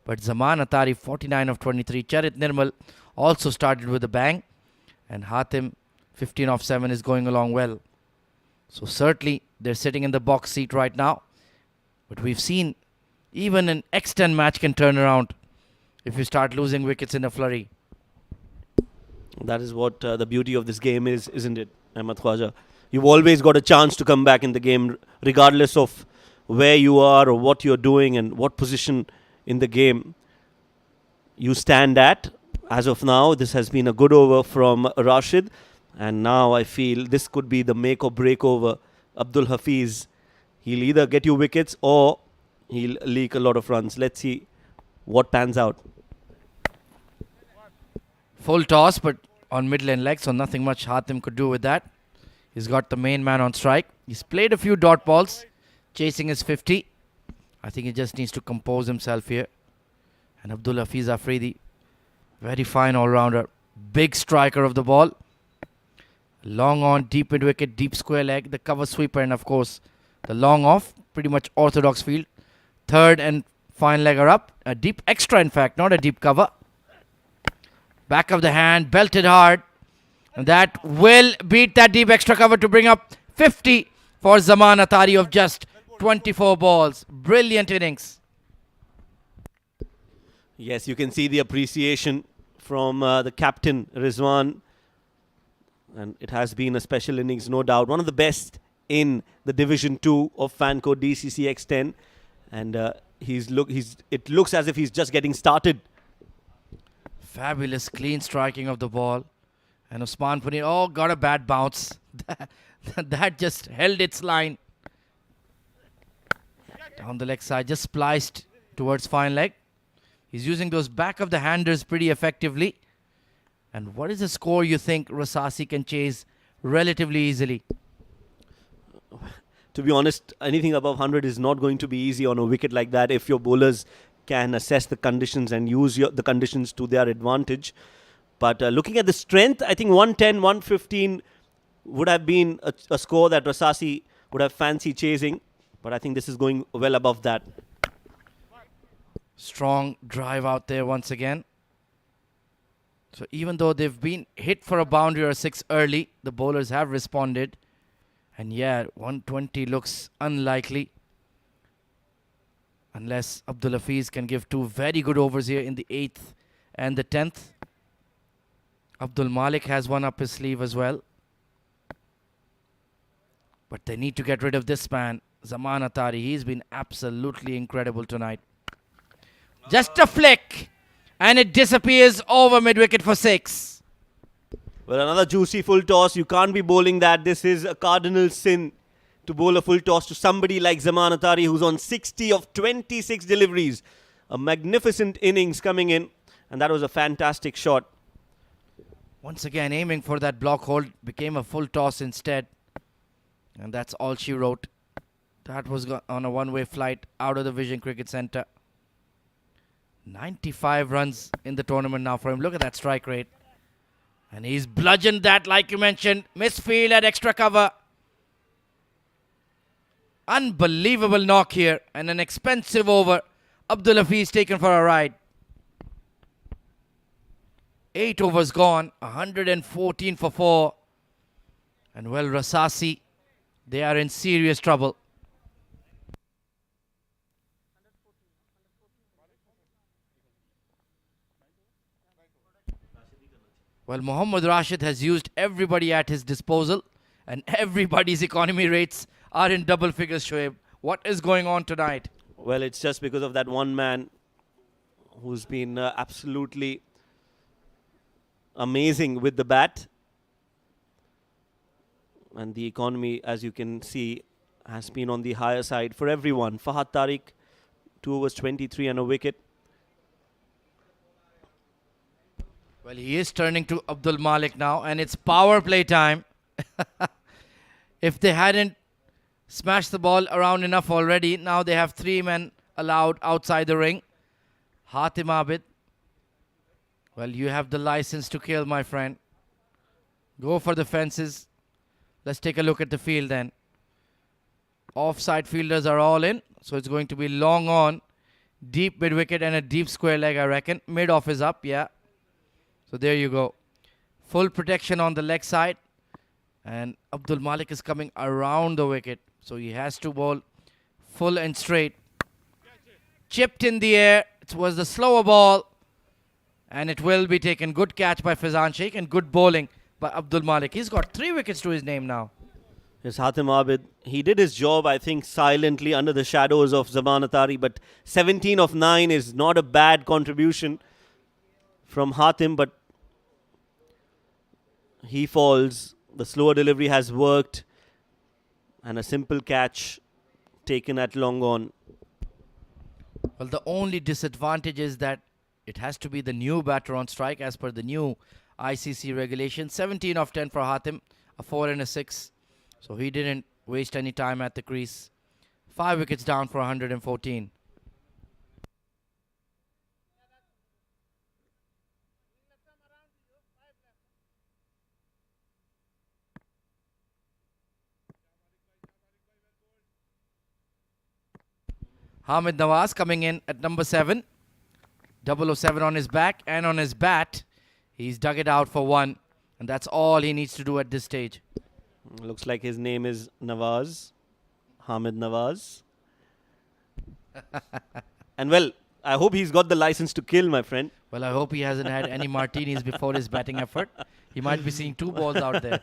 But Zaman Atari, 49 of 23. Charit Nirmal also started with a bang. And Hatim, 15 of 7, is going along well. So certainly, they're sitting in the box seat right now. But we've seen even an X10 match can turn around if you start losing wickets in a flurry. That is what the beauty of this game is, isn't it, Ahmad Khwaja? You've always got a chance to come back in the game, regardless of where you are or what you're doing and what position in the game you stand at. As of now, this has been a good over from Rashid. And now I feel this could be the make or break over. Abdul Hafiz, he'll either get you wickets or he'll leak a lot of runs. Let's see what pans out. Full toss, but on middle and leg, so nothing much Hatim could do with that. He's got the main man on strike. He's played a few dot balls, chasing his 50. I think he just needs to compose himself here. And Abdul Hafiz Afridi, very fine all-rounder. Big striker of the ball. Long on, deep mid wicket, deep square leg, the cover sweeper, and of course, the long off. Pretty much orthodox field. Third and fine legger up. A deep extra, in fact, not a deep cover. Back of the hand, belted hard. And that will beat that deep extra cover to bring up 50 for Zaman Atari of just 24 balls. Brilliant innings. Yes, you can see the appreciation from the captain, Rizwan. And it has been a special innings, no doubt. One of the best in the Division 2 of Fanco DCC X10. And it looks as if he's just getting started. Fabulous clean striking of the ball. And Usman Puneer, got a bad bounce. That just held its line. Down the leg side, just spliced towards fine leg. He's using those back of the handers pretty effectively. And what is the score you think Rasasi can chase relatively easily? To be honest, anything above 100 is not going to be easy on a wicket like that if your bowlers can assess the conditions and use the conditions to their advantage. But looking at the strength, I think 110, 115 would have been a score that Rasasi would have fancied chasing. But I think this is going well above that. Strong drive out there once again. So even though they've been hit for a boundary or a 6 early, the bowlers have responded. And yeah, 120 looks unlikely. Unless Abdul Hafiz can give 2 very good overs here in the 8th and the 10th. Abdul Malik has one up his sleeve as well. But they need to get rid of this man, Zaman Atari. He's been absolutely incredible tonight. Just a flick. And it disappears over mid-wicket for 6. Well, another juicy full toss. You can't be bowling that. This is a cardinal sin to bowl a full toss to somebody like Zaman Atari, who's on 60 of 26 deliveries. A magnificent innings coming in. And that was a fantastic shot. Once again, aiming for that block hold. Became a full toss instead. And that's all she wrote. That was on a one-way flight out of the Vision Cricket Centre. 95 runs in the tournament now for him. Look at that strike rate. And he's bludgeoned that, like you mentioned. Misfield at extra cover. Unbelievable knock here. And an expensive over. Abdul Hafiz taken for a ride. 8 overs gone, 114 for 4. And well, Rasasi, they are in serious trouble. Well, Mohammad Rashid has used everybody at his disposal, and everybody's economy rates are in double figures, Shoaib. What is going on tonight? Well, it's just because of that one man who's been absolutely amazing with the bat. And the economy, as you can see, has been on the higher side for everyone. Fahad Tariq, 2 overs 23 and a wicket. Well, he is turning to Abdul Malik now, and it's power play time. If they hadn't smashed the ball around enough already, now they have 3 men allowed outside the ring. Hatim Abid. Well, you have the license to kill, my friend. Go for the fences. Let's take a look at the field then. Offside fielders are all in, so it's going to be long on. Deep mid wicket and a deep square leg, I reckon. Mid off is up, yeah. So there you go. Full protection on the leg side. And Abdul Malik is coming around the wicket. So he has to bowl full and straight. Chipped in the air. It was the slower ball. And it will be taken. Good catch by Fazan Sheikh and good bowling by Abdul Malik. He's got 3 wickets to his name now. Yes, Hatim Abid. He did his job, I think, silently under the shadows of Zaman Atari. But 17 of 9 is not a bad contribution from Hatim. But he falls. The slower delivery has worked. And a simple catch taken at long on. Well, the only disadvantage is that it has to be the new batter on strike as per the new ICC regulation. 17 of 10 for Hatim, a 4 and a 6. So he didn't waste any time at the crease. 5 wickets down for 114. Hamid Nawaz coming in at number 7. 007 on his back and on his bat. He's dug it out for 1. And that's all he needs to do at this stage. Looks like his name is Nawaz. Hamid Nawaz. And well, I hope he's got the license to kill, my friend. Well, I hope he hasn't had any martinis before his batting effort. He might be seeing 2 balls out there.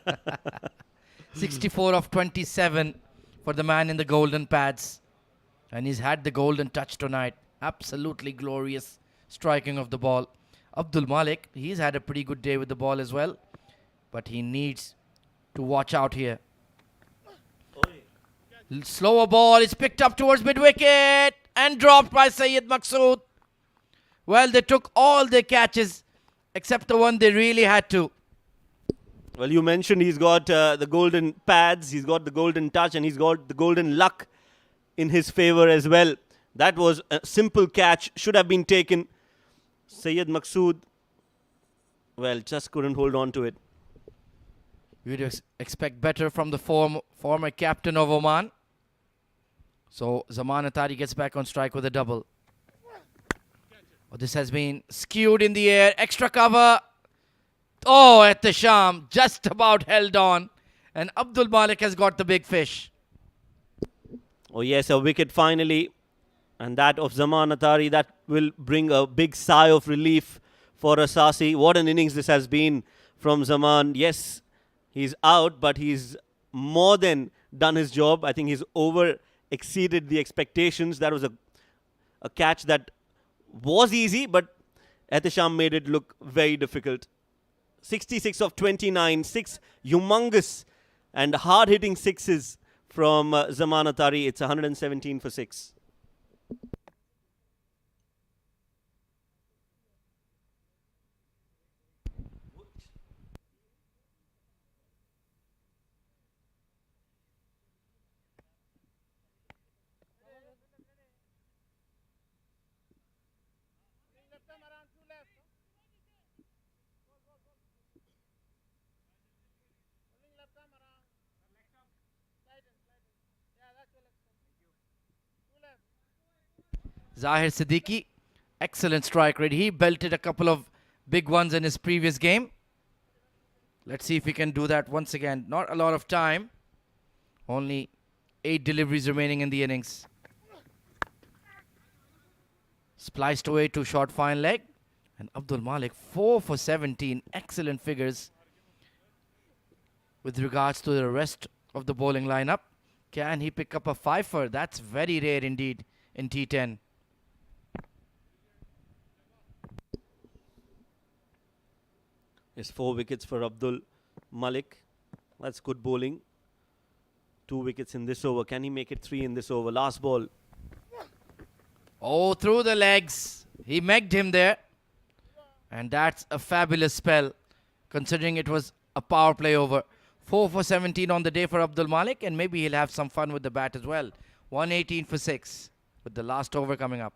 64 of 27 for the man in the golden pads. And he's had the golden touch tonight. Absolutely glorious striking of the ball. Abdul Malik, he's had a pretty good day with the ball as well. But he needs to watch out here. Slower ball is picked up towards mid-wicket and dropped by Syed Maqsood. Well, they took all their catches except the one they really had to. Well, you mentioned he's got the golden pads, he's got the golden touch, and he's got the golden luck in his favor as well. That was a simple catch, should have been taken. Syed Maqsood, well, just couldn't hold on to it. You'd expect better from the former captain of Oman. So Zaman Atari gets back on strike with a double. Oh, this has been skewed in the air. Extra cover. Oh, at the Sham. Just about held on. And Abdul Malik has got the big fish. Oh yes, a wicket finally. And that of Zaman Atari, that will bring a big sigh of relief for Rasasi. What an innings this has been from Zaman. Yes, he's out, but he's more than done his job. I think he's exceeded the expectations. That was a catch that was easy, but Ehtisham made it look very difficult. 66 of 29, 6 humongous and hard-hitting sixes from Zaman Atari. It's 117 for 6. Zahir Siddiqui, excellent strike rate. He belted a couple of big ones in his previous game. Let's see if he can do that once again. Not a lot of time. Only 8 deliveries remaining in the innings. Spliced away to short fine leg. And Abdul Malik 4 for 17. Excellent figures with regards to the rest of the bowling lineup. Can he pick up a fifer? That's very rare indeed in T10. It's 4 wickets for Abdul Malik. That's good bowling. 2 wickets in this over. Can he make it 3 in this over? Last ball. Oh, through the legs. He megged him there. And that's a fabulous spell, considering it was a power play over. 4 for 17 on the day for Abdul Malik, and maybe he'll have some fun with the bat as well. 118 for 6 with the last over coming up.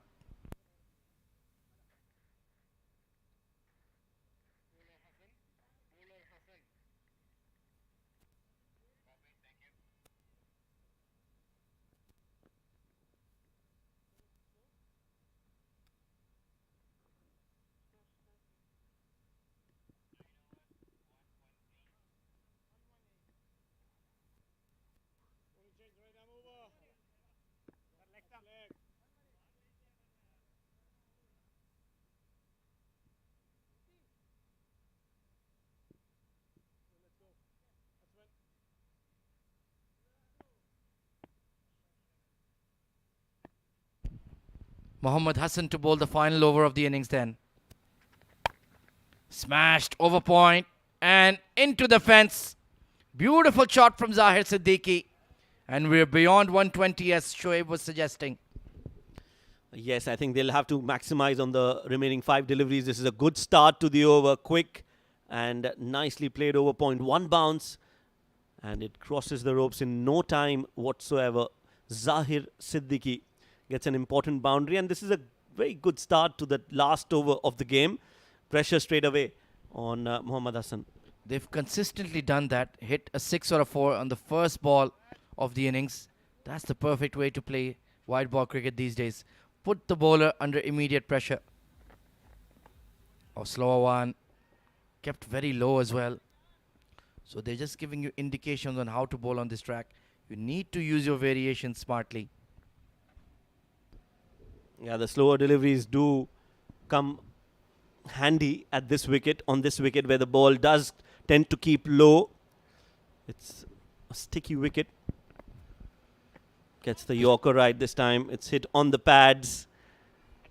Mohammad Hassan to bowl the final over of the innings then. Smashed over point and into the fence. Beautiful shot from Zahir Siddiqui. And we're beyond 120 as Shoaib was suggesting. Yes, I think they'll have to maximize on the remaining 5 deliveries. This is a good start to the over. Quick and nicely played over point. 1 bounce and it crosses the ropes in no time whatsoever. Zahir Siddiqui gets an important boundary, and this is a very good start to the last over of the game. Pressure straight away on Mohammad Hassan. They've consistently done that. Hit a 6 or a 4 on the first ball of the innings. That's the perfect way to play wide ball cricket these days. Put the bowler under immediate pressure. Oh, slower one. Kept very low as well. So they're just giving you indications on how to bowl on this track. You need to use your variations smartly. Yeah, the slower deliveries do come handy at this wicket, on this wicket where the ball does tend to keep low. It's a sticky wicket. Gets the Yorker right this time. It's hit on the pads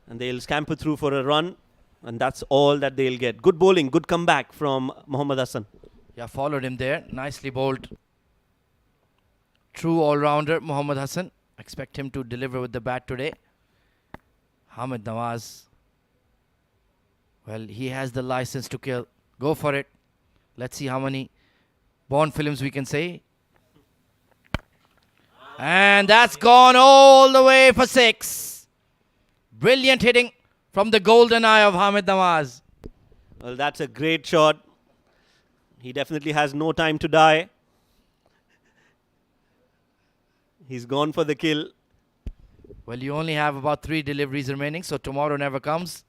and they'll scamper through for a run, and that's all that they'll get. Good bowling, good comeback from Mohammad Hassan. Yeah, followed him there. Nicely bowled. True all-rounder Mohammad Hassan. Expect him to deliver with the bat today. Hamid Nawaz. Well, he has the license to kill. Go for it. Let's see how many Bond films we can say. And that's gone all the way for 6. Brilliant hitting from the golden eye of Hamid Nawaz. Well, that's a great shot. He definitely has no time to die. He's gone for the kill. Well, you only have about 3 deliveries remaining, so tomorrow never comes.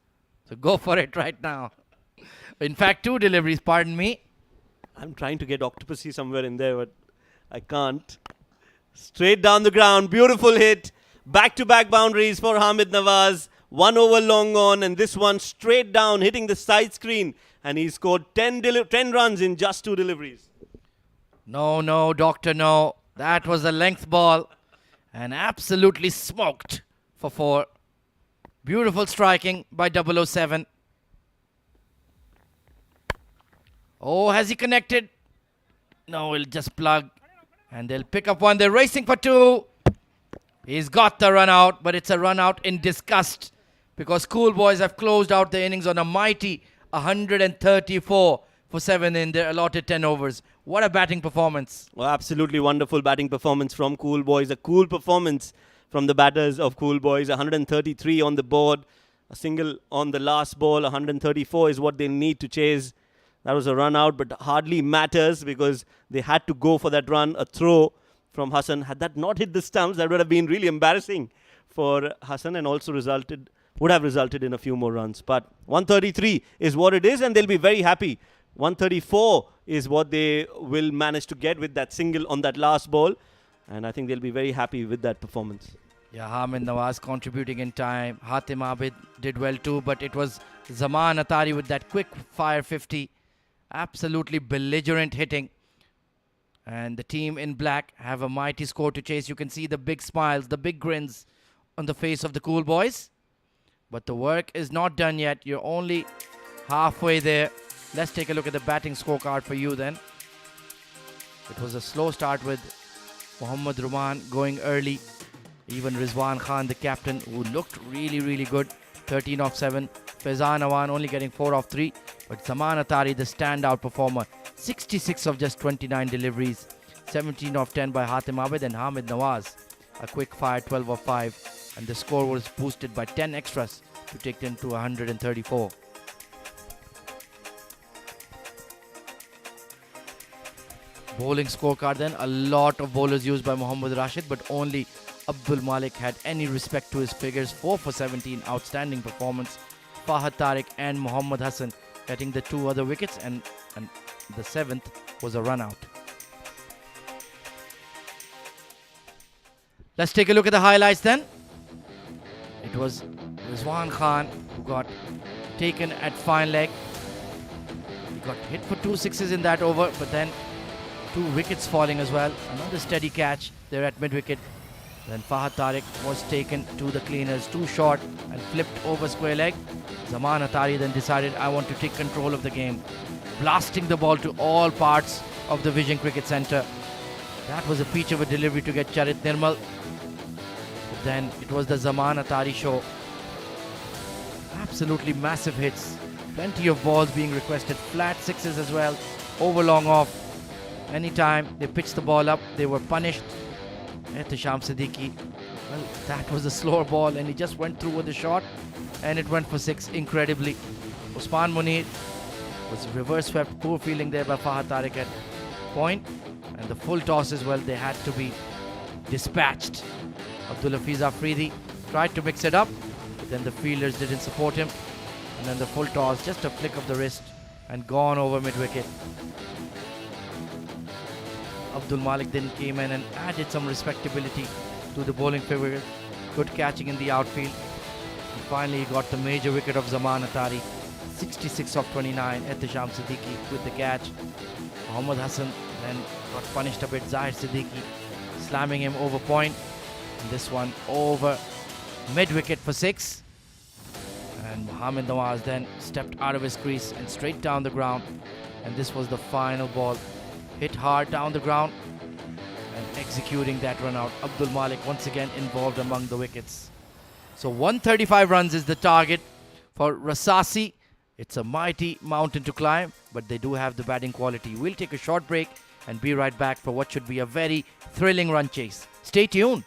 So go for it right now. In fact, 2 deliveries, pardon me. I'm trying to get Octopussy somewhere in there, but I can't. Straight down the ground. Beautiful hit. Back-to-back boundaries for Hamid Nawaz. 1 over long on, and this one straight down, hitting the side screen. And he scored 10 runs in just 2 deliveries. No, doctor, no. That was a length ball. And absolutely smoked for 4. Beautiful striking by 007. Oh, has he connected? No, he'll just plug. And they'll pick up one. They're racing for 2. He's got the run out, but it's a run out in disgust because Cool Boys have closed out the innings on a mighty 134 for 7 in their allotted 10 overs. What a batting performance. Well, absolutely wonderful batting performance from Cool Boys. A cool performance from the batters of Cool Boys. 133 on the board. A single on the last ball. 134 is what they need to chase. That was a run out, but hardly matters because they had to go for that run. A throw from Hassan. Had that not hit the stumps, that would have been really embarrassing for Hassan and also resulted would have resulted in a few more runs. But 133 is what it is, and they'll be very happy. 134 is what they will manage to get with that single on that last ball, and I think they'll be very happy with that performance. Yeah, Hamid Nawaz contributing in time. Hatim Abid did well too, but it was Zaman Atari with that quick fire 50. Absolutely belligerent hitting. And the team in black have a mighty score to chase. You can see the big smiles, the big grins on the face of the Cool Boys. But the work is not done yet. You're only halfway there. Let's take a look at the batting scorecard for you then. It was a slow start with Mohammad Ruman going early. Even Rizwan Khan, the captain, who looked really, really good. 13 off 7. Faizan Awan only getting 4 off 3. But Zaman Atari, the standout performer. 66 of just 29 deliveries. 17 off 10 by Hatim Abid and Hamid Nawaz. A quick fire, 12 off 5. And the score was boosted by 10 extras to take them to 134. Bowling scorecard then. A lot of bowlers used by Mohammad Rashid, but only Abdul Malik had any respect to his figures. 4 for 17, outstanding performance. Fahad Tariq and Muhammad Hassan getting the 2 other wickets, and the 7th was a run out. Let's take a look at the highlights then. It was Rizwan Khan who got taken at fine leg. He got hit for 2 sixes in that over, but then 2 wickets falling as well. Another steady catch there at mid-wicket. Then Fahad Tariq was taken to the cleaners, too short and flipped over square leg. Zaman Atari then decided, I want to take control of the game, blasting the ball to all parts of the Vision Cricket Centre. That was a peach of a delivery to get Charit Nirmal. But then it was the Zaman Atari show. Absolutely massive hits. Plenty of balls being requested. Flat sixes as well. Over long off. Anytime they pitched the ball up, they were punished. Ehtisham Siddiqui, well, that was a slower ball and he just went through with the shot and it went for 6 incredibly. Usman Munir was reverse swept, poor fielding there by Fahad Tariq at point, and the full toss as well, they had to be dispatched. Abdul Hafiz Afridi tried to mix it up, but then the fielders didn't support him, and then the full toss, just a flick of the wrist and gone over mid-wicket. Abdul Malik then came in and added some respectability to the bowling figure. Good catching in the outfield. And finally, he got the major wicket of Zaman Atari. 66 of 29. Ehtisham Siddiqui with the catch. Muhammad Hassan then got punished a bit. Zahir Siddiqui slamming him over point. And this one over mid-wicket for 6. And Mohammad Nawaz then stepped out of his crease and straight down the ground. And this was the final ball. Hit hard down the ground and executing that run out. Abdul Malik once again involved among the wickets. So 135 runs is the target for Rasasi. It's a mighty mountain to climb, but they do have the batting quality. We'll take a short break and be right back for what should be a very thrilling run chase. Stay tuned.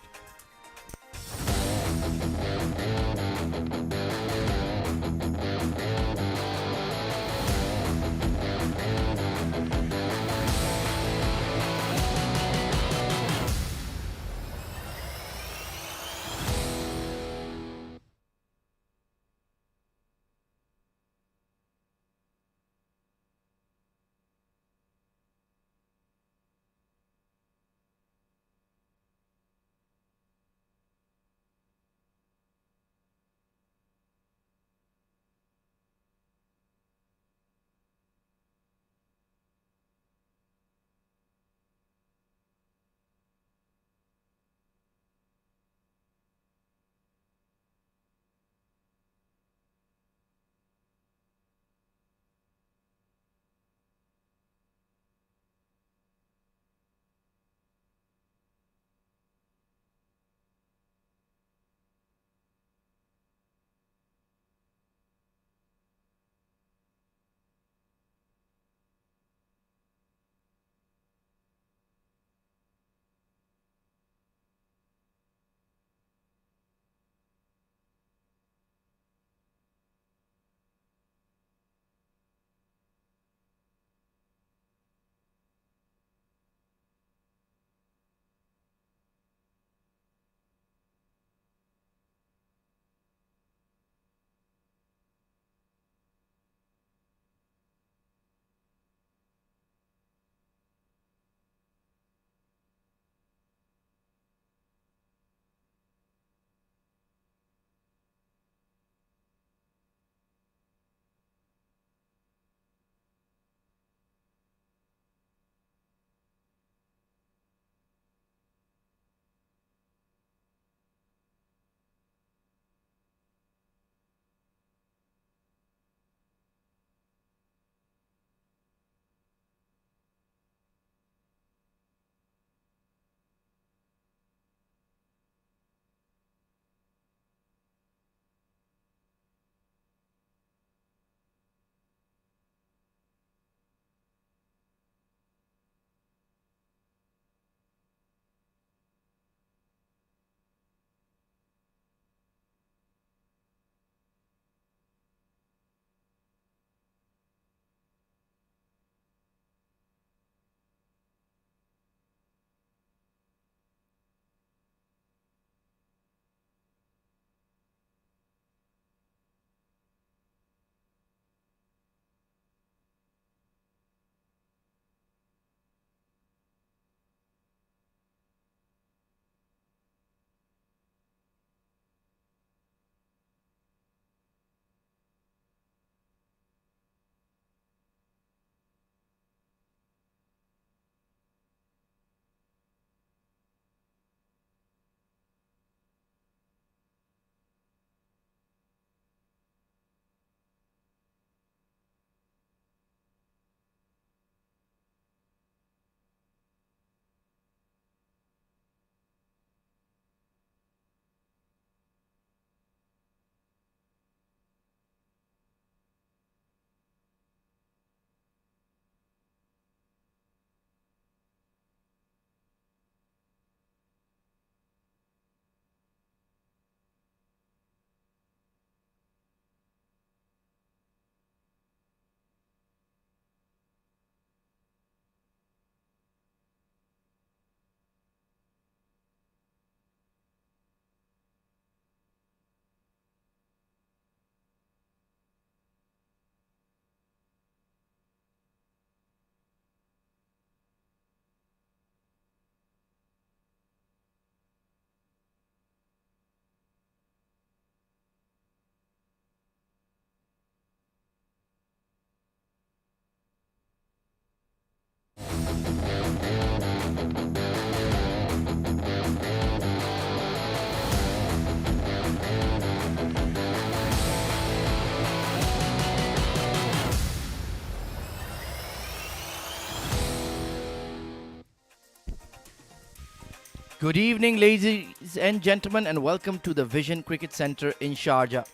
Good evening, ladies and gentlemen, and welcome to the Vision Cricket Centre in Sharjah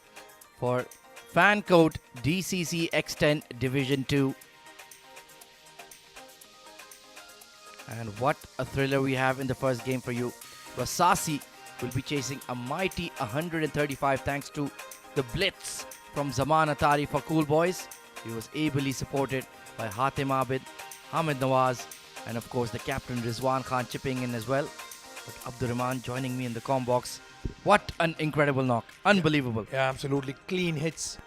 for fan code DCC X10 Division 2. And what a thriller we have in the first game for you. Rasasi will be chasing a mighty 135 thanks to the blitz from Zaman Atari for Cool Boys. He was ably supported by Hatem Abid, Hamid Nawaz, and of course the captain Rizwan Khan chipping in as well. But Abdurrahman joining me in the comm box. What an incredible knock. Unbelievable. Yeah, absolutely. Clean hits.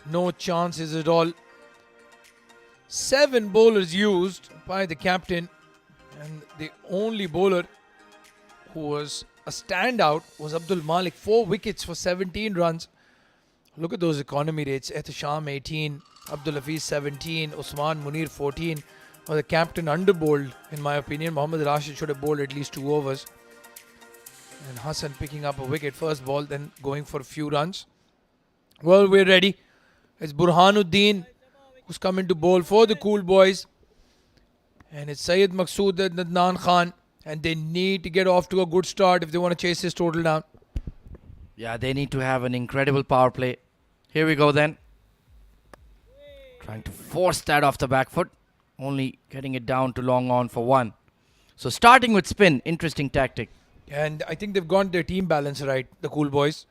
No chances at all. 7 bowlers used by the captain. And the only bowler who was a standout was Abdul Malik. 4 wickets for 17 runs. Look at those economy rates. Ehtisham 18, Abdul Hafiz 17, Usman Munir 14. Well, the captain underbowled, in my opinion. Mohammad Rashid should have bowled at least 2 overs. And Hassan picking up a wicket first ball, then going for a few runs. Well, we're ready. It's Burhanuddin who's coming to bowl for the Cool Boys. And it's Syed Maqsood and Adnan Khan. And they need to get off to a good start if they want to chase this total down. Yeah, they need to have an incredible power play. Here we go then. Trying to force that off the back foot. Only getting it down to long on for 1. So starting with spin, interesting tactic. And I think they've got their team balance right, the Cool Boys.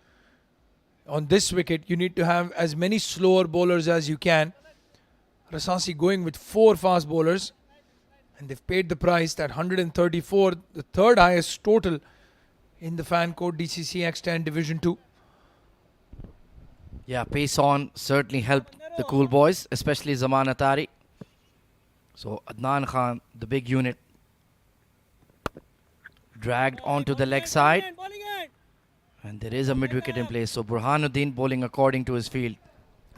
On this wicket, you need to have as many slower bowlers as you can. Rasasi going with 4 fast bowlers. And they've paid the price, that 134, the third highest total in the fan code DCC X10 Division 2. Yeah, pace on certainly helped the Cool Boys, especially Zaman Atari. So Adnan Khan, the big unit, dragged onto the leg side. And there is a mid-wicket in place. So Burhanuddin bowling according to his field.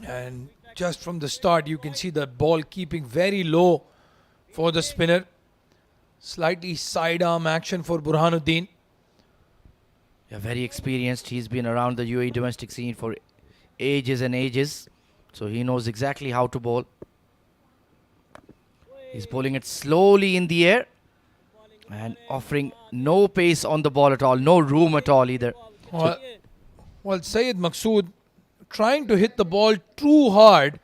And just from the start, you can see the ball keeping very low for the spinner. Slightly sidearm action for Burhanuddin. Yeah, very experienced. He's been around the UAE domestic scene for ages and ages. So he knows exactly how to bowl. He's bowling it slowly in the air. And offering no pace on the ball at all. No room at all either. Well, Syed Maqsood trying to hit the ball too hard.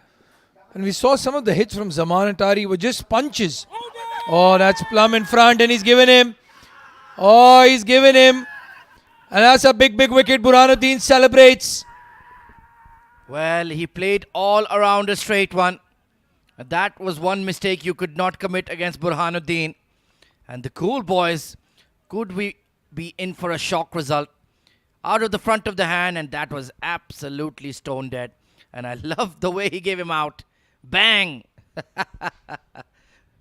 And we saw some of the hits from Zaman Atari were just punches. Oh, that's plumb in front and he's given him. Oh, he's given him. And that's a big wicket. Burhanuddin celebrates. Well, he played all around a straight one. And that was one mistake you could not commit against Burhanuddin. And the Cool Boys, could we be in for a shock result? Out of the front of the hand, and that was absolutely stone dead. And I love the way he gave him out. Bang!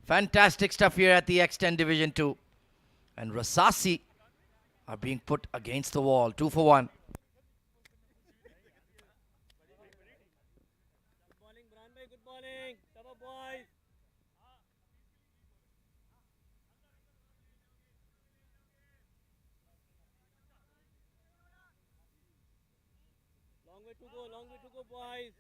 Fantastic stuff here at the X10 Division 2. And Rasasi are being put against the wall. 2 for 1. Good bowling. Come on, boys. Long way to go, boys.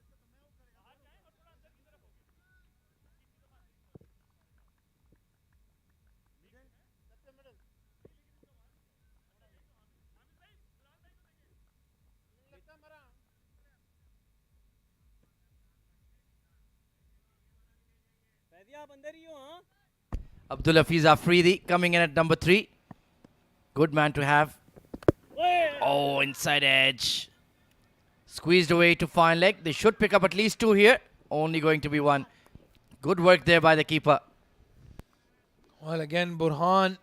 Abdul Hafiz Afridi coming in at number 3. Good man to have. Oh, inside edge. Squeezed away to fine leg. They should pick up at least 2 here. Only going to be 1. Good work there by the keeper. Well, again, Burhan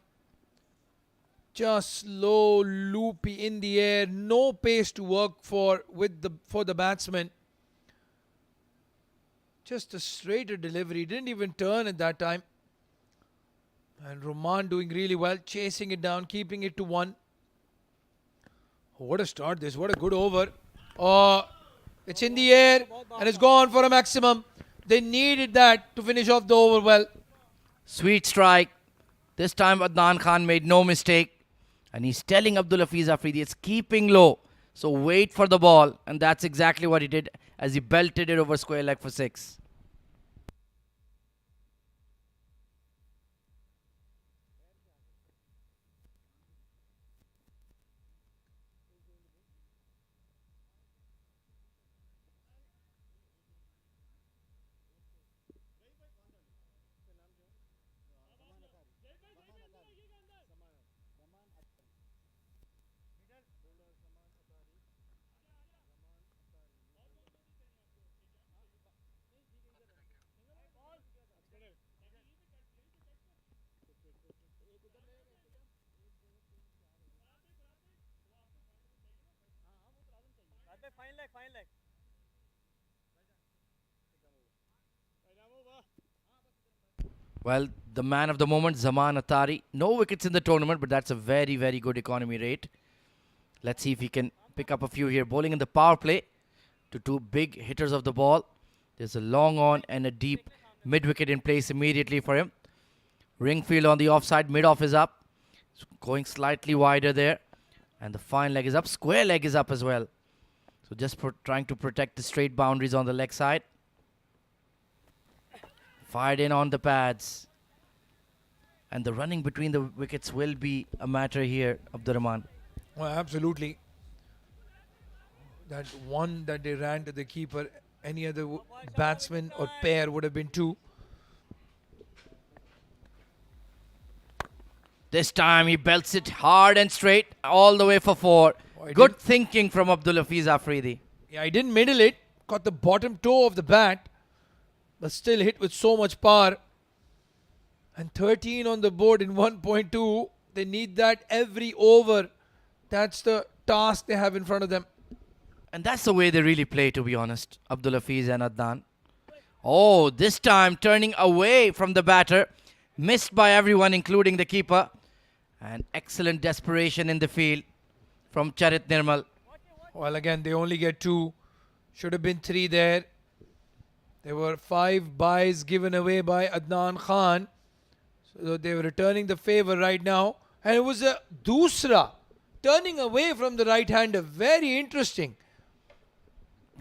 just slow, loopy in the air. No pace to work for the batsman. Just a straighter delivery. Didn't even turn at that time. And Roman doing really well. Chasing it down. Keeping it to 1. What a start this. What a good over. Oh, it's in the air. And it's gone for a maximum. They needed that to finish off the over well. Sweet strike. This time Adnan Khan made no mistake. And he's telling Abdul Hafiz Afridi it's keeping low. So wait for the ball. And that's exactly what he did as he belted it over square leg for 6. Well, the man of the moment, Zaman Atari. No wickets in the tournament, but that's a very, very good economy rate. Let's see if he can pick up a few here. Bowling in the power play to two big hitters of the ball. There's a long on and a deep mid-wicket in place immediately for him. Ringfield on the offside, mid-off is up. Going slightly wider there. And the fine leg is up. Square leg is up as well. So just trying to protect the straight boundaries on the leg side. Fired in on the pads. And the running between the wickets will be a matter here, Abdurrahman. Well, absolutely. That one that they ran to the keeper, any other batsman or pair would have been two. This time he belts it hard and straight all the way for four. Oh, Good thinking from Abdul Hafiz Afridi. Yeah, he didn't middle it. Caught the bottom toe of the bat. But still hit with so much power. And 13 on the board in 1.2. They need that every over. That's the task they have in front of them. And that's the way they really play, to be honest. Abdul Hafiz and Adnan. Oh, this time turning away from the batter. Missed by everyone, including the keeper. And excellent desperation in the field from Charit Nirmal. Well, again, they only get two. Should have been three there. There were 5 byes given away by Adnan Khan. So they were returning the favor right now. And it was a dusra. Turning away from the right-hander. Very interesting.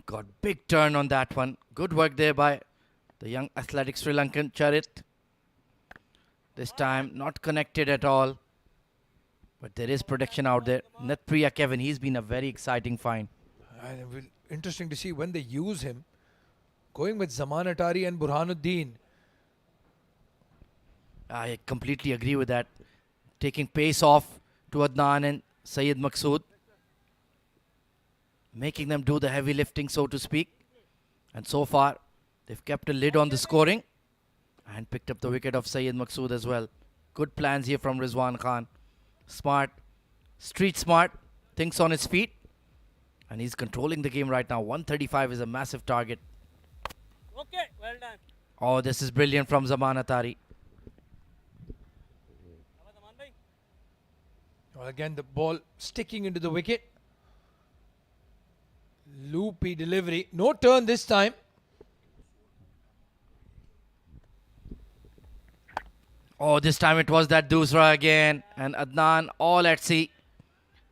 Got big turn on that one. Good work there by the young athletic Sri Lankan Charit. This time not connected at all. But there is protection out there. Natpriya Kevin, he's been a very exciting find. And it will interesting to see when they use him. Going with Zaman Atari and Burhanuddin. I completely agree with that. Taking pace off to Adnan and Syed Maqsood. Making them do the heavy lifting, so to speak. And so far, they've kept a lid on the scoring. And picked up the wicket of Syed Maqsood as well. Good plans here from Rizwan Khan. Smart. Street smart. Thinks on his feet. And he's controlling the game right now. 135 is a massive target. Okay, well done. Oh, this is brilliant from Zaman Atari. Well, again, the ball sticking into the wicket. Loopy delivery. No turn this time. Oh, this time it was that Dusra again. And Adnan all at sea.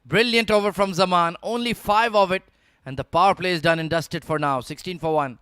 Brilliant over from Zaman. Only 5 of it. And the power play is done and dusted for now. 16 for 1.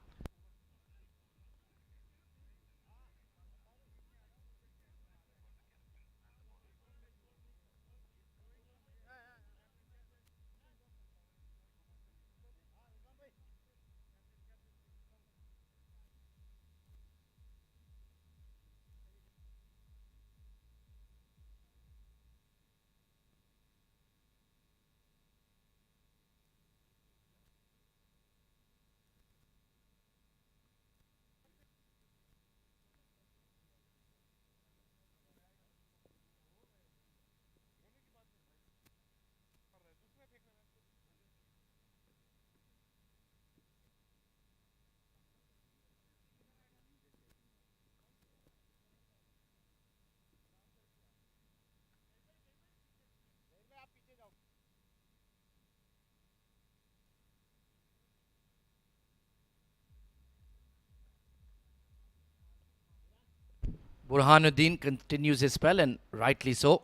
Burhanuddin continues his spell, and rightly so.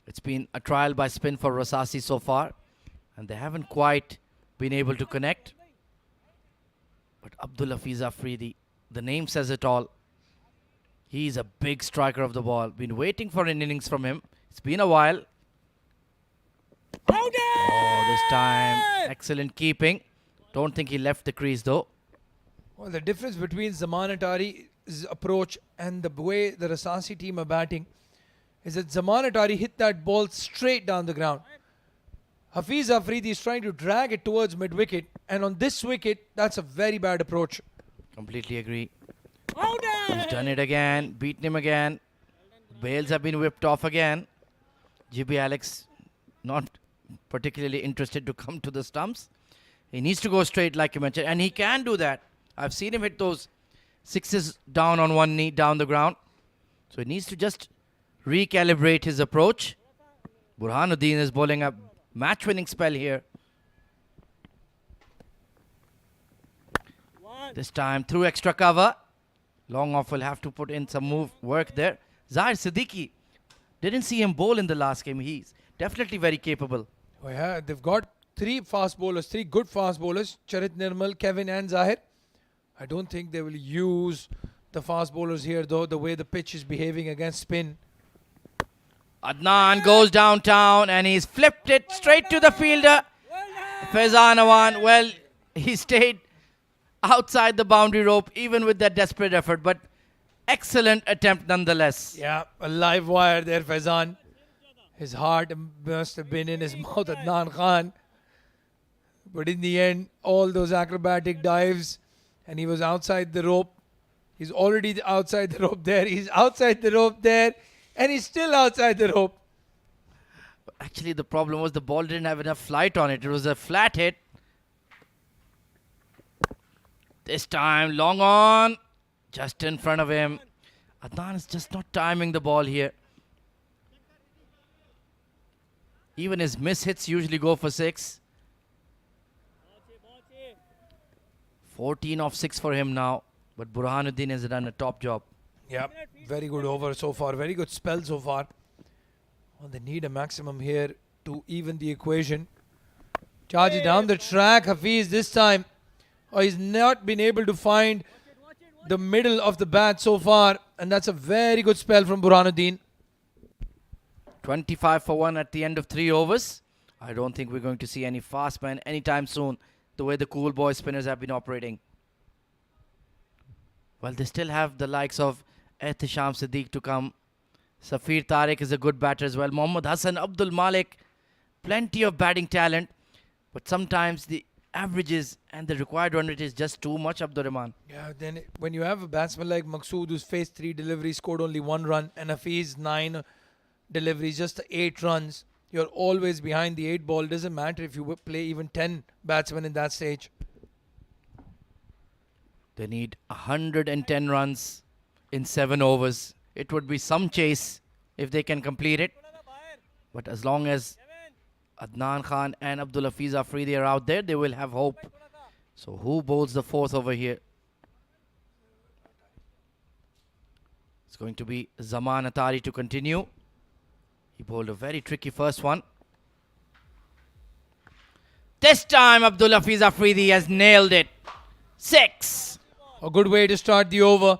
It's been a trial by spin for Rasasi so far, and they haven't quite been able to connect. But Abdul Hafiz Afridi, the name says it all. He's a big striker of the ball. Been waiting for an innings from him. It's been a while. Oh, this time, excellent keeping. Don't think he left the crease though. Well, the difference between Zaman Atari's approach and the way the Rasasi team are batting is that Zaman Atari hit that ball straight down the ground. Hafiz Afridi is trying to drag it towards mid-wicket, and on this wicket, that's a very bad approach. Completely agree. He's done it again, beaten him again. Bails have been whipped off again. GB Alex not particularly interested to come to the stumps. He needs to go straight like you mentioned, and he can do that. I've seen him hit those sixes down on one knee, down the ground. So he needs to just recalibrate his approach. Burhanuddin is bowling a match-winning spell here. This time through extra cover. Long off will have to put in some work there. Zahir Siddiqui, didn't see him bowl in the last game. He's definitely very capable. Oh yeah, they've got three good fast bowlers, Charit Nirmal, Kevin and Zahir. I don't think they will use the fast bowlers here though, the way the pitch is behaving against spin. Adnan goes downtown and he's flipped it straight to the fielder. Faizan Awan, well, he stayed outside the boundary rope even with that desperate effort, but excellent attempt nonetheless. Yeah, a live wire there, Faizan. His heart must have been in his mouth, Adnan Khan. But in the end, all those acrobatic dives, and he was outside the rope. He's already outside the rope there. He's outside the rope there, and he's still outside the rope. Actually, the problem was the ball didn't have enough flight on it. It was a flat hit. This time, long on, just in front of him. Adnan is just not timing the ball here. Even his miss hits usually go for 6. 14 off 6 for him now. But Burhanuddin has done a top job. Yeah, very good over so far. Very good spell so far. Well, they need a maximum here to even the equation. Charge it down the track. Hafiz this time. Oh, he's not been able to find the middle of the bat so far. And that's a very good spell from Burhanuddin. 25 for 1 at the end of 3 overs. I don't think we're going to see any fast man anytime soon, the way the cool boy spinners have been operating. Well, they still have the likes of Ehtisham Siddiq to come. Safir Tariq is a good batter as well. Mohammad Hassan, Abdul Malik, plenty of batting talent. But sometimes the averages and the required run rate is just too much, Abdur Rahman. Yeah, then when you have a batsman like Maqsood who's faced 3 deliveries, scored only 1 run, and Hafiz 9 deliveries, just 8 runs, you're always behind the 8 ball. Doesn't matter if you play even 10 batsmen in that stage. They need 110 runs in 7 overs. It would be some chase if they can complete it. But as long as Adnan Khan and Abdul Hafiz Afridi are out there, they will have hope. So who bowls the 4th over here? It's going to be Zaman Atari to continue. He bowled a very tricky first one. This time Abdul Hafiz Afridi has nailed it. 6. A good way to start the over.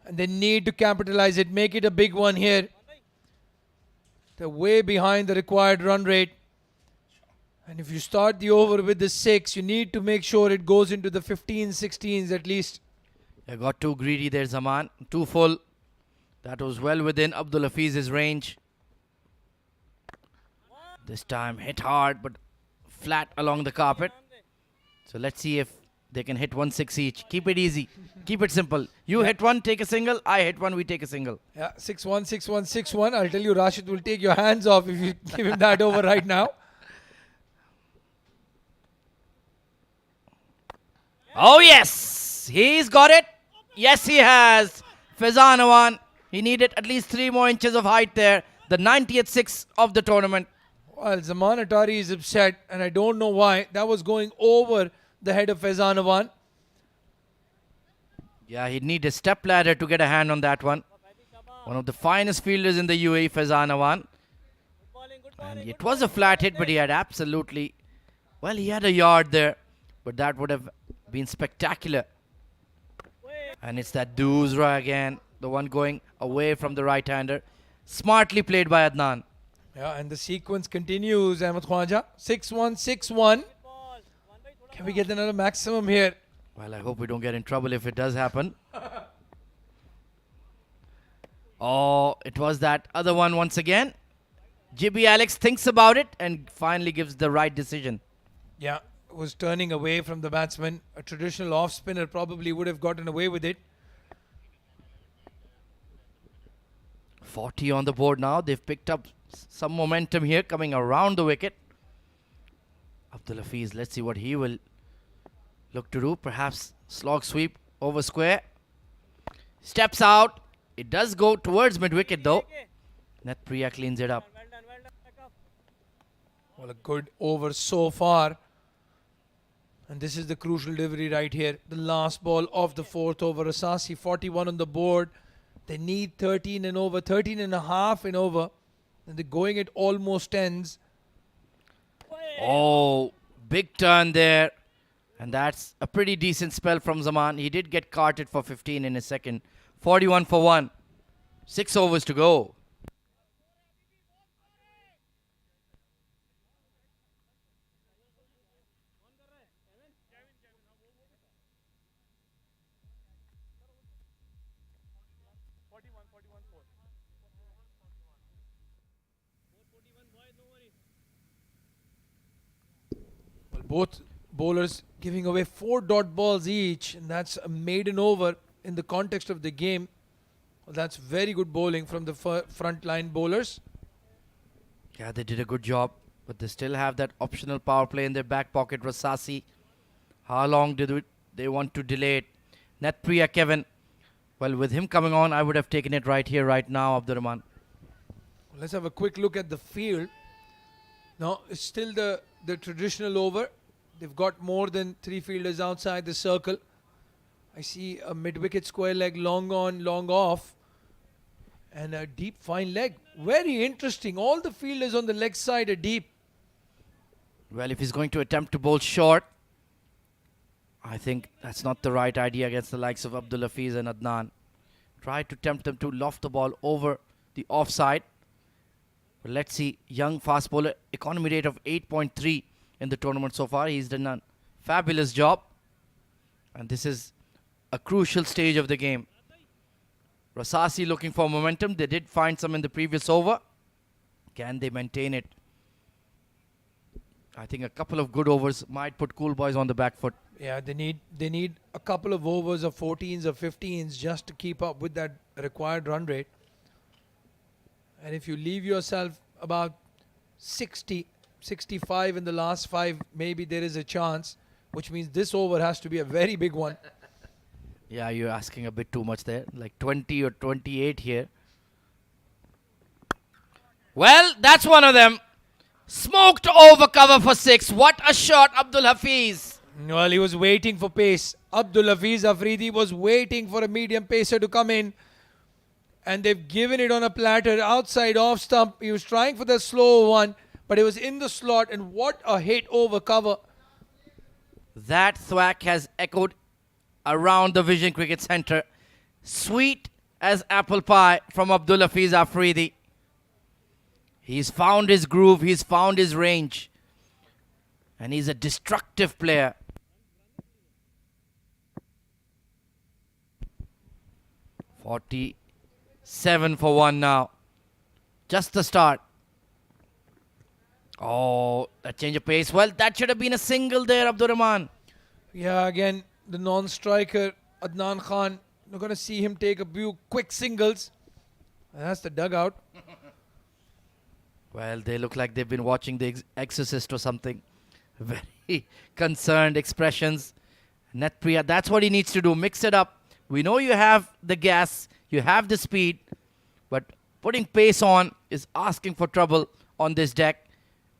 And they need to capitalize it. Make it a big one here. They're way behind the required run rate. And if you start the over with the 6, you need to make sure it goes into the 15s, 16s at least. They got too greedy there, Zaman. Too full. That was well within Abdul Hafiz's range. This time hit hard but flat along the carpet. So let's see if they can hit 1 6 each. Keep it easy. Keep it simple. You hit 1, take a single. I hit 1, we take a single. Yeah, 6-1, 6-1, 6-1. I'll tell you, Rashid will take your hands off if you give him that over right now. Oh yes, he's got it. Yes, he has. Faizan Awan. He needed at least 3 more inches of height there. The 90th 6 of the tournament. Well, Zaman Atari is upset, and I don't know why. That was going over the head of Faizan Awan. Yeah, he'd need a step ladder to get a hand on that one. One of the finest fielders in the UAE, Faizan Awan. And it was a flat hit, but he had absolutely... Well, he had a yard there, but that would have been spectacular. And it's that Doosra again, the one going away from the right-hander. Smartly played by Adnan. Yeah, and the sequence continues, Ahmed Khwaja. 6-1, 6-1. Can we get another maximum here? Well, I hope we don't get in trouble if it does happen. Oh, it was that other one once again. Jibby Alex thinks about it and finally gives the right decision. Yeah, was turning away from the batsman. A traditional off-spinner probably would have gotten away with it. 40 on the board now. They've picked up some momentum here coming around the wicket. Abdul Hafiz, let's see what he will look to do. Perhaps slog sweep over square. Steps out. It does go towards mid-wicket though. Netpriya cleans it up. Well, a good over so far. And this is the crucial delivery right here. The last ball of the fourth over. Rasasi 41 on the board. They need 13 and over, 13 and a half and over. And they're going at almost tens. Oh, big turn there. And that's a pretty decent spell from Zaman. He did get carted for 15 in a second. 41 for 1. 6 overs to go. Well, both bowlers giving away 4 dot balls each. And that's a maiden over in the context of the game. Well, that's very good bowling from the front line bowlers. Yeah, they did a good job. But they still have that optional power play in their back pocket. Rasasi. How long did they want to delay it? Netpriya Kevin. Well, with him coming on, I would have taken it right here, right now, Abdurrahman. Let's have a quick look at the field. Now, it's still the traditional over. They've got more than 3 fielders outside the circle. I see a mid-wicket square leg, long on, long off. And a deep fine leg. Very interesting. All the fielders on the leg side are deep. Well, if he's going to attempt to bowl short, I think that's not the right idea against the likes of Abdul Hafiz and Adnan. Try to tempt them to loft the ball over the offside. But let's see. Young fast bowler, economy rate of 8.3 in the tournament so far. He's done a fabulous job. And this is a crucial stage of the game. Rasasi looking for momentum. They did find some in the previous over. Can they maintain it? I think a couple of good overs might put Cool Boys on the back foot. Yeah, they need a couple of overs of 14s or 15s just to keep up with that required run rate. And if you leave yourself about 60, 65 in the last 5, maybe there is a chance, which means this over has to be a very big one. Yeah, you're asking a bit too much there. Like 20 or 28 here. Well, that's one of them. Smoked over cover for 6. What a shot, Abdul Hafiz. Well, he was waiting for pace. Abdul Hafiz Afridi was waiting for a medium pacer to come in. And they've given it on a platter outside off stump. He was trying for the slow one, but it was in the slot. And what a hit over cover. That thwack has echoed around the Vision Cricket Centre. Sweet as apple pie from Abdul Hafiz Afridi. He's found his groove. He's found his range. And he's a destructive player. "47 for 1 now. Just the start. Oh, that change of pace. Well, that should have been a single there, Abdurrahman. Yeah, again, the non-striker, Adnan Khan. We're going to see him take a few quick singles. And that's the dugout. Well, they look like they've been watching The Exorcist or something. Very concerned expressions. Netpriya, that's what he needs to do. Mix it up. We know you have the gas, you have the speed, but putting pace on is asking for trouble on this deck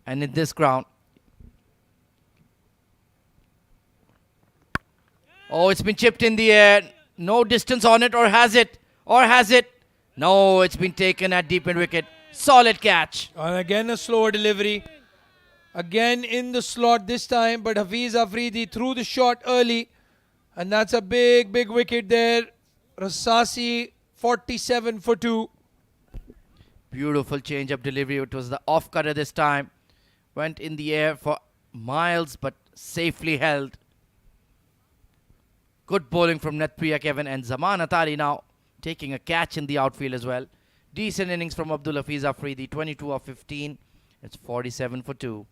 and in this ground. Oh, it's been chipped in the air. No distance on it, or has it? Or has it? No, it's been taken at deep end wicket. Solid catch. And again, a slower delivery. Again in the slot this time, but Hafiz Afridi threw the shot early. And that's a big, big wicket there. Rasasi, 47 for 2. Beautiful change-up delivery. It was the off-cutter this time. Went in the air for miles, but safely held. Good bowling from Netpriya Kevin, and Zaman Atari now taking a catch in the outfield as well. Decent innings from Abdul Hafiz Afridi, 22 of 15. It's 47 for 2.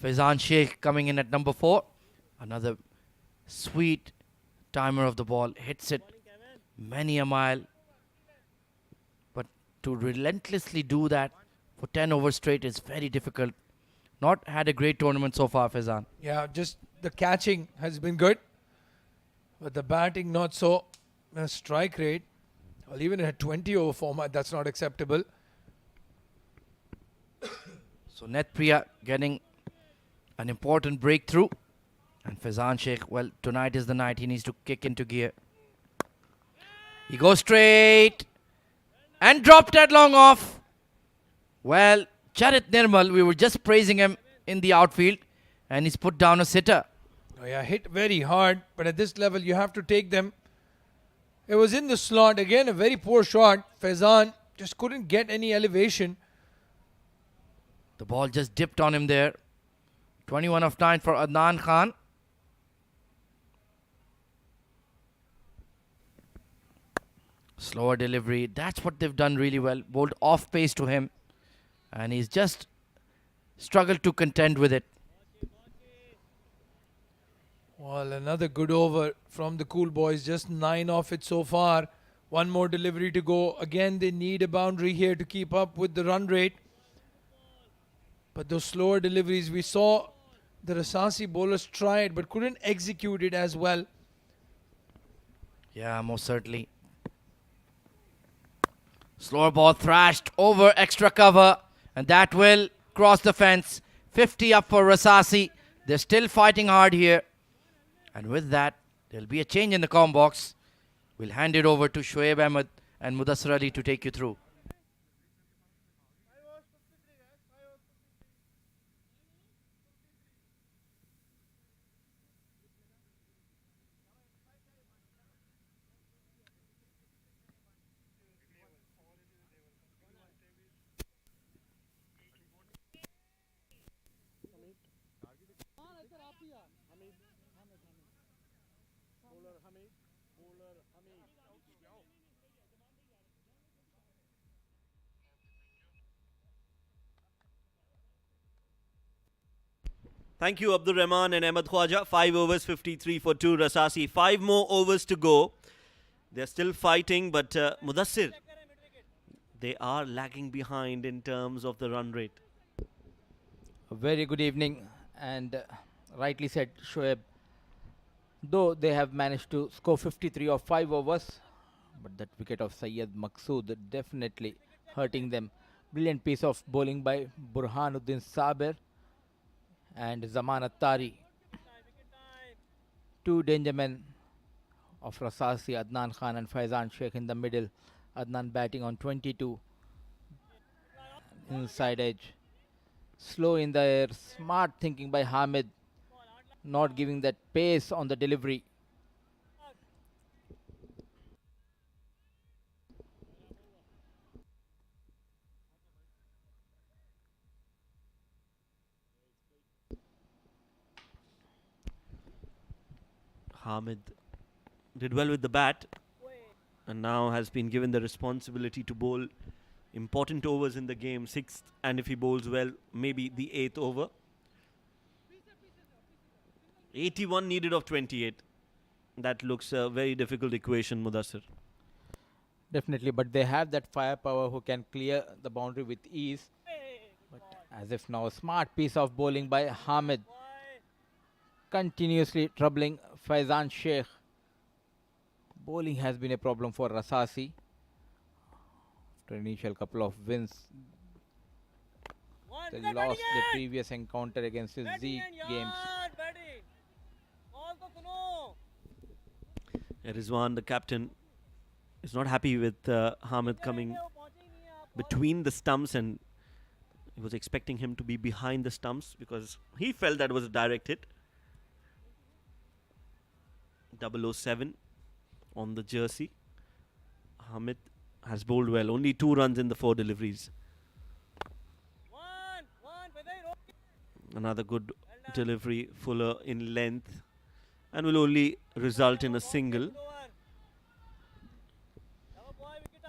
Faizan Sheikh coming in at number 4. Another sweet timer of the ball. Hits it many a mile. But to relentlessly do that for 10 overs straight is very difficult. Not had a great tournament so far, Faizan. Yeah, just the catching has been good, but the batting not so. Strike rate, well, even in a 20 over format, that's not acceptable. So Netpriya getting an important breakthrough. And Faizan Sheikh, well, tonight is the night. He needs to kick into gear. He goes straight and dropped that long off. Well, Charit Nirmal, we were just praising him in the outfield, and he's put down a sitter. Oh, yeah, hit very hard, but at this level, you have to take them. It was in the slot. Again, a very poor shot. Faizan just couldn't get any elevation. The ball just dipped on him there. 21 of 9 for Adnan Khan. Slower delivery. That's what they've done really well. Bowled off pace to him. And he's just struggled to contend with it. Well, another good over from the Cool Boys. Just 9 off it so far. One more delivery to go. Again, they need a boundary here to keep up with the run rate. But those slower deliveries, we saw the Rasasi bowlers try it but couldn't execute it as well. Yeah, most certainly. Slower ball thrashed over extra cover. And that will cross the fence. 50 up for Rasasi. They're still fighting hard here. And with that, there'll be a change in the comm box. We'll hand it over to Shoaib Ahmed and Mudassir Ali to take you through. Thank you, Abdur Rahman and Ahmed Khwaja. 5 overs, 53 for 2. Rasasi, 5 more overs to go. They're still fighting, but Mudassir, they are lagging behind in terms of the run rate. A very good evening, and rightly said, Shoaib. Though they have managed to score 53 of 5 overs, but that wicket of Syed Maqsood definitely hurting them. Brilliant piece of bowling by Burhanuddin Saber and Zaman Attari. Two danger men of Rasasi, Adnan Khan and Faizan Sheikh in the middle. Adnan batting on 22. Inside edge. Slow in the air. Smart thinking by Hamid. Not giving that pace on the delivery. Hamid did well with the bat and now has been given the responsibility to bowl important overs in the game, 6th, and if he bowls well, maybe the 8th over. 81 needed of 28. That looks a very difficult equation, Mudassir. Definitely, but they have that firepower who can clear the boundary with ease. But as if now, a smart piece of bowling by Hamid. Continuously troubling Faizan Sheikh. Bowling has been a problem for Rasasi. After initial couple of wins, they lost the previous encounter against his Z games. Rizwan, the captain, is not happy with Hamid coming between the stumps, and he was expecting him to be behind the stumps because he felt that was a direct hit. 007 on the jersey. Hamid has bowled well. Only 2 runs in the 4 deliveries. Another good delivery, fuller in length, and will only result in a single.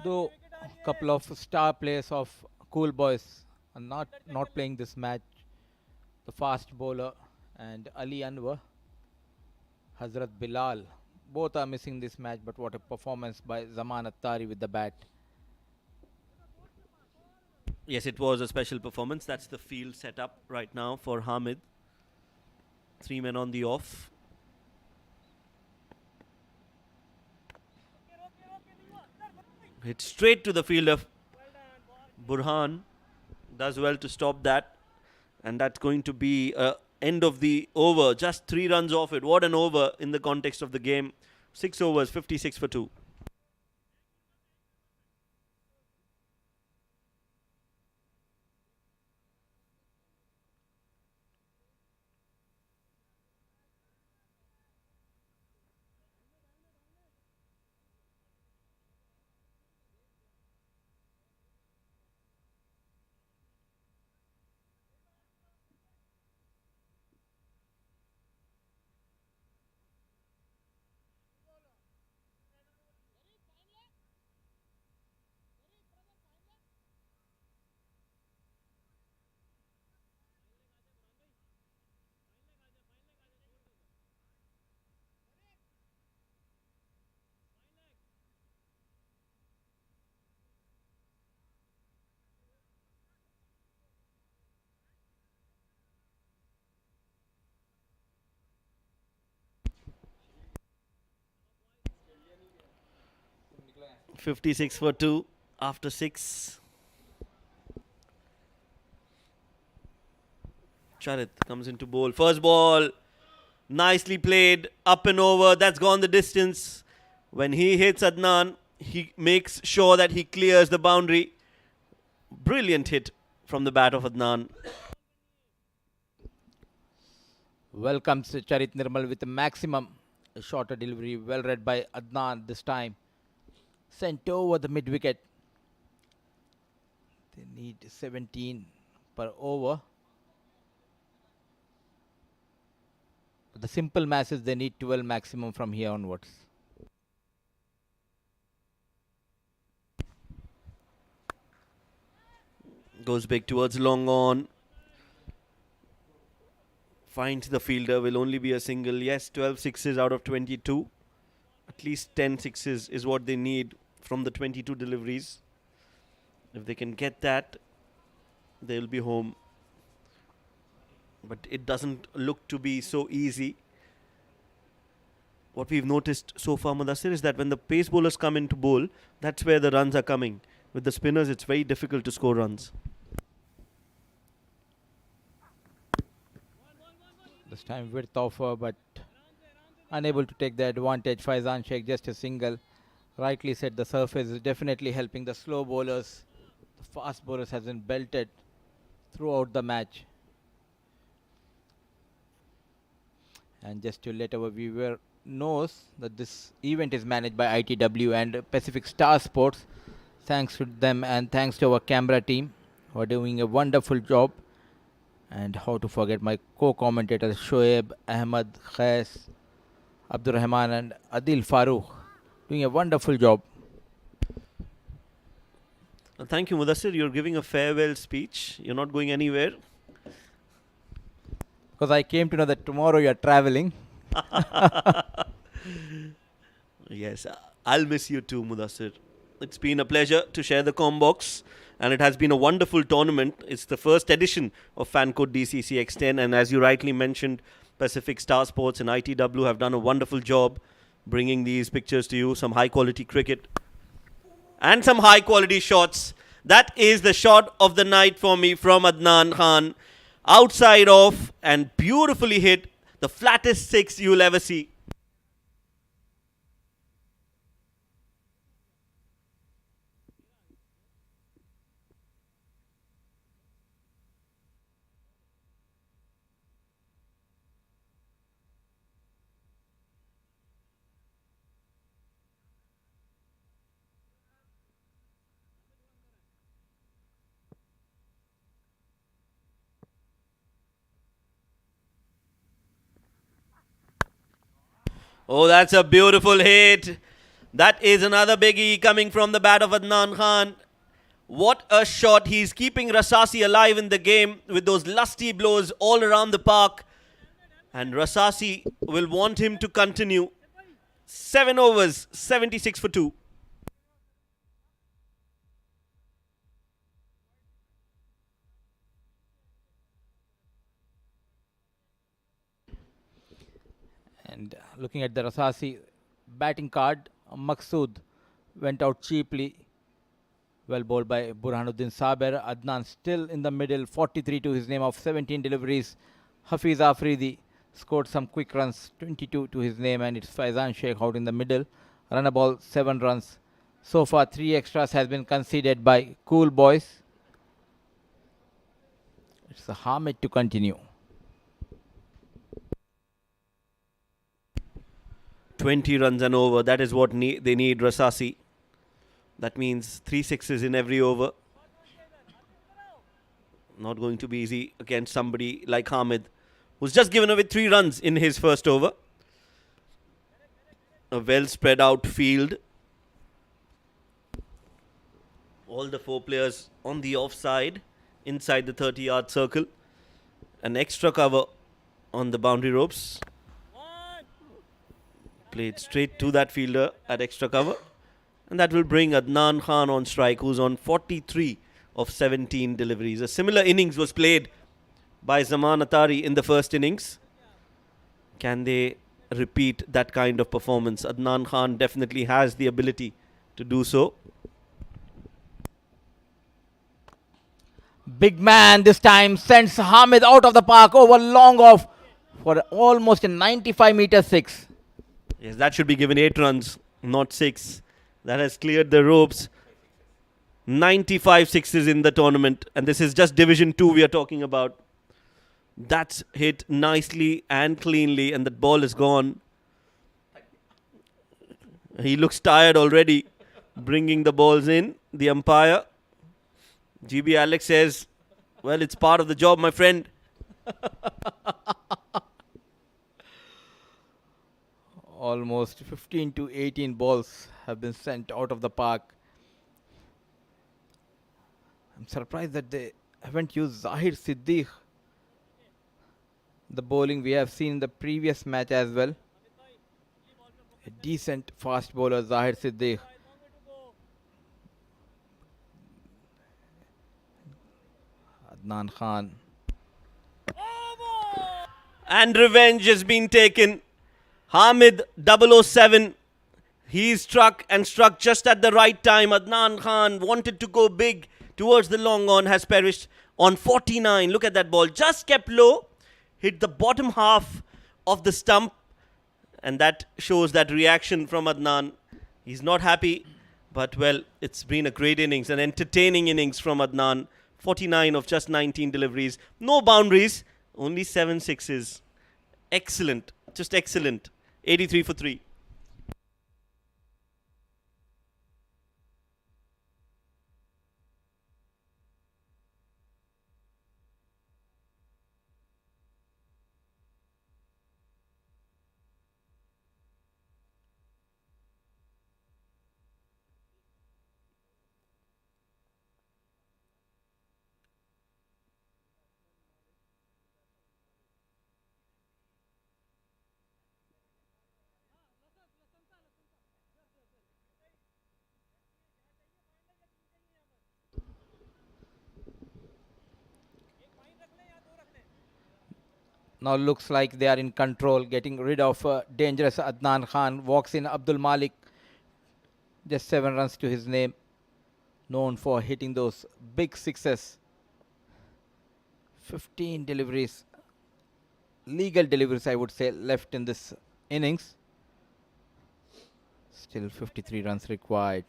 Though a couple of star players of Cool Boys are not playing this match. the fast bowler, and Ali Anwar, Hazrat Bilal. Both are missing this match, but what a performance by Zaman Attari with the bat. Yes, it was a special performance. That's the field set up right now for Hamid. 3 men on the off. Hit straight to the field of Burhan. Does well to stop that. And that's going to be end of the over. Just 3 runs off it. What an over in the context of the game. 6 overs, 56 for 2. $56 for 2 after 6. Charit comes into bowl. First ball, nicely played, up and over. That's gone the distance. When he hits Adnan, he makes sure that he clears the boundary. Brilliant hit from the bat of Adnan. Welcomes Charit Nirmal with a maximum shorter delivery. Well read by Adnan this time. Sent over the mid wicket. They need 17 per over. But the simple masses, they need 12 maximum from here onwards. Goes big towards long on. Finds the fielder. Will only be a single. Yes, 12 sixes out of 22. At least 10 sixes is what they need from the 22 deliveries. If they can get that, they'll be home. But it doesn't look to be so easy. What we've noticed so far, Mudassir, is that when the pace bowlers come into bowl, that's where the runs are coming. With the spinners, it's very difficult to score runs. This time width offer, but unable to take the advantage. Faizan Sheikh just a single. Rightly said, the surface is definitely helping the slow bowlers. The fast bowlers has been belted throughout the match. And just to let our viewer knows that this event is managed by ITW and Pacific Star Sports. Thanks to them and thanks to our camera team who are doing a wonderful job. And how to forget my co-commentators Shoaib, Ahmad, Khais, Abdur Rahman and Adil Farooq, doing a wonderful job. Thank you, Mudassir. You're giving a farewell speech. You're not going anywhere. Because I came to know that tomorrow you are traveling. Yes, I'll miss you too, Mudassir. It's been a pleasure to share the Combox, and it has been a wonderful tournament. It's the first edition of Fancode DCC X10, and as you rightly mentioned, Pacific Star Sports and ITW have done a wonderful job bringing these pictures to you. Some high quality cricket and some high quality shots. That is the shot of the night for me from Adnan Khan. Outside off and beautifully hit, the flattest 6 you'll ever see. Oh, that's a beautiful hit. That is another biggie coming from the bat of Adnan Khan. What a shot. He's keeping Rasasi alive in the game with those lusty blows all around the park. And Rasasi will want him to continue. 7 overs, 76 for 2. And looking at the Rasasi batting card, Maqsood went out cheaply. Well bowled by Burhanuddin Saber. Adnan still in the middle, 43 to his name of 17 deliveries. Hafiz Afridi scored some quick runs, 22 to his name, and it's Faizan Sheikh out in the middle. Run a ball, 7 runs. So far, 3 extras has been conceded by Cool Boys. It's a Hamid to continue. 20 runs and over. That is what they need, Rasasi. That means 3 sixes in every over. Not going to be easy against somebody like Hamid, who's just given away 3 runs in his first over. A well spread out field. All the 4 players on the offside, inside the 30-yard circle. An extra cover on the boundary ropes. Played straight to that fielder at extra cover. And that will bring Adnan Khan on strike, who's on 43 of 17 deliveries. A similar innings was played by Zaman Atari in the first innings. Can they repeat that kind of performance? Adnan Khan definitely has the ability to do so. Big man this time sends Hamid out of the park over long off for almost a 95-meter 6. Yes, that should be given 8 runs, not 6. That has cleared the ropes. 95 sixes in the tournament. And this is just Division 2 we are talking about. That's hit nicely and cleanly, and that ball is gone. He looks tired already, bringing the balls in. The umpire, GB Alex, says, well, it's part of the job, my friend. Almost 15 to 18 balls have been sent out of the park. I'm surprised that they haven't used Zahir Siddiq. The bowling we have seen in the previous match as well. A decent fast bowler, Zahir Siddiq. Adnan Khan. And revenge has been taken. Hamid 007. He struck and struck just at the right time. Adnan Khan wanted to go big towards the long on, has perished on 49. Look at that ball. Just kept low. Hit the bottom half of the stump. And that shows that reaction from Adnan. He's not happy. But, well, it's been a great innings, an entertaining innings from Adnan. 49 of just 19 deliveries. No boundaries. Only 7 sixes. Excellent. Just excellent. 83 for 3. Now looks like they are in control, getting rid of dangerous Adnan Khan. Walks in Abdul Malik. Just 7 runs to his name. Known for hitting those big sixes. 15 deliveries. Legal deliveries, I would say, left in this innings. Still 53 runs required.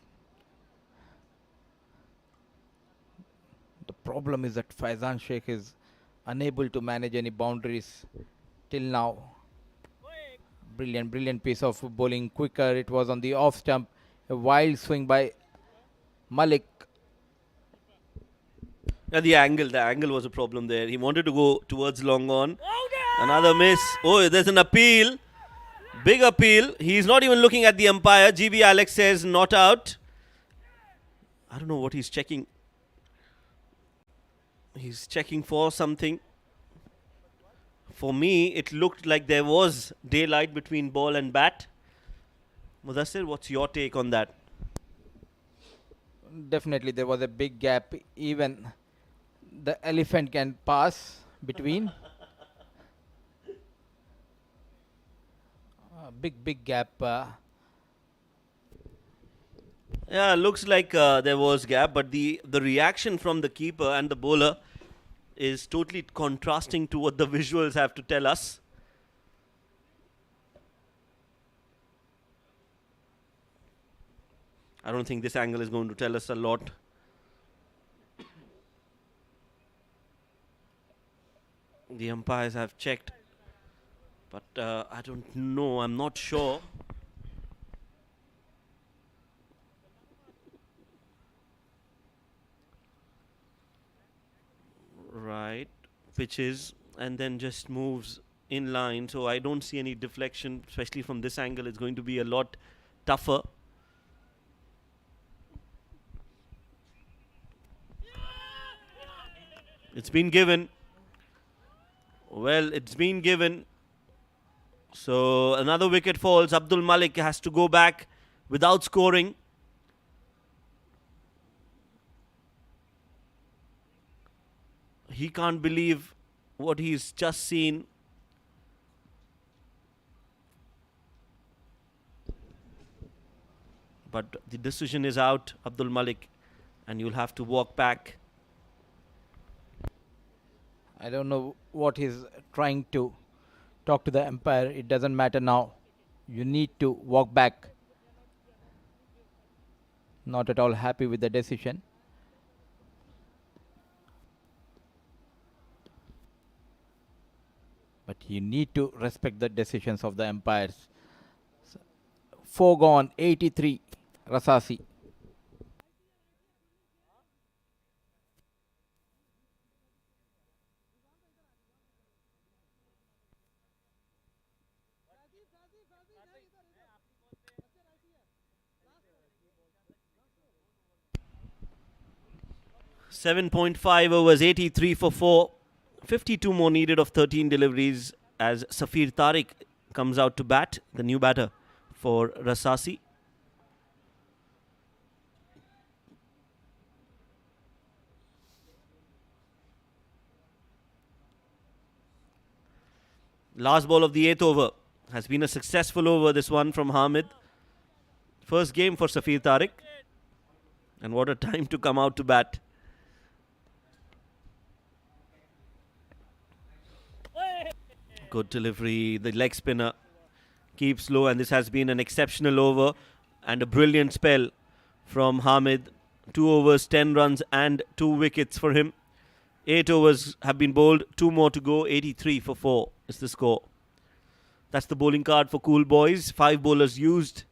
The problem is that Faizan Sheikh is unable to manage any boundaries till now. Brilliant piece of bowling. Quicker, it was on the off stump. A wild swing by Malik. Yeah, the angle was a problem there. He wanted to go towards long on. Another miss. Oh, there's an appeal. Big appeal. He's not even looking at the umpire. GB Alex says not out. I don't know what he's checking. He's checking for something. For me, it looked like there was daylight between ball and bat. Mudassir, what's your take on that? Definitely, there was a big gap. Even the elephant can pass between. Big gap. Yeah, looks like there was gap, but the reaction from the keeper and the bowler is totally contrasting to what the visuals have to tell us. I don't think this angle is going to tell us a lot. The umpires have checked, but I don't know. I'm not sure. Right, pitches and then just moves in line. So I don't see any deflection, especially from this angle. It's going to be a lot tougher. It's been given. Well, it's been given. So another wicket falls. Abdul Malik has to go back without scoring. He can't believe what he's just seen. But the decision is out, Abdul Malik, and you'll have to walk back. I don't know what he's trying to talk to the umpire. It doesn't matter now. You need to walk back. Not at all happy with the decision. But you need to respect the decisions of the umpires. Foregone 83, Rasasi. .5 overs, 83 for 4. 52 more needed of 13 deliveries as Safir Tariq comes out to bat, the new batter for Rasasi. Last ball of the 8th over has been a successful over, this one from Hamid. First game for Safir Tariq. And what a time to come out to bat. Good delivery. The leg spinner keeps low, and this has been an exceptional over and a brilliant spell from Hamid. 2 overs, 10 runs and 2 wickets for him. 8 overs have been bowled, 2 more to go. 83 for 4 is the score. That's the bowling card for Cool Boys. 5 bowlers used.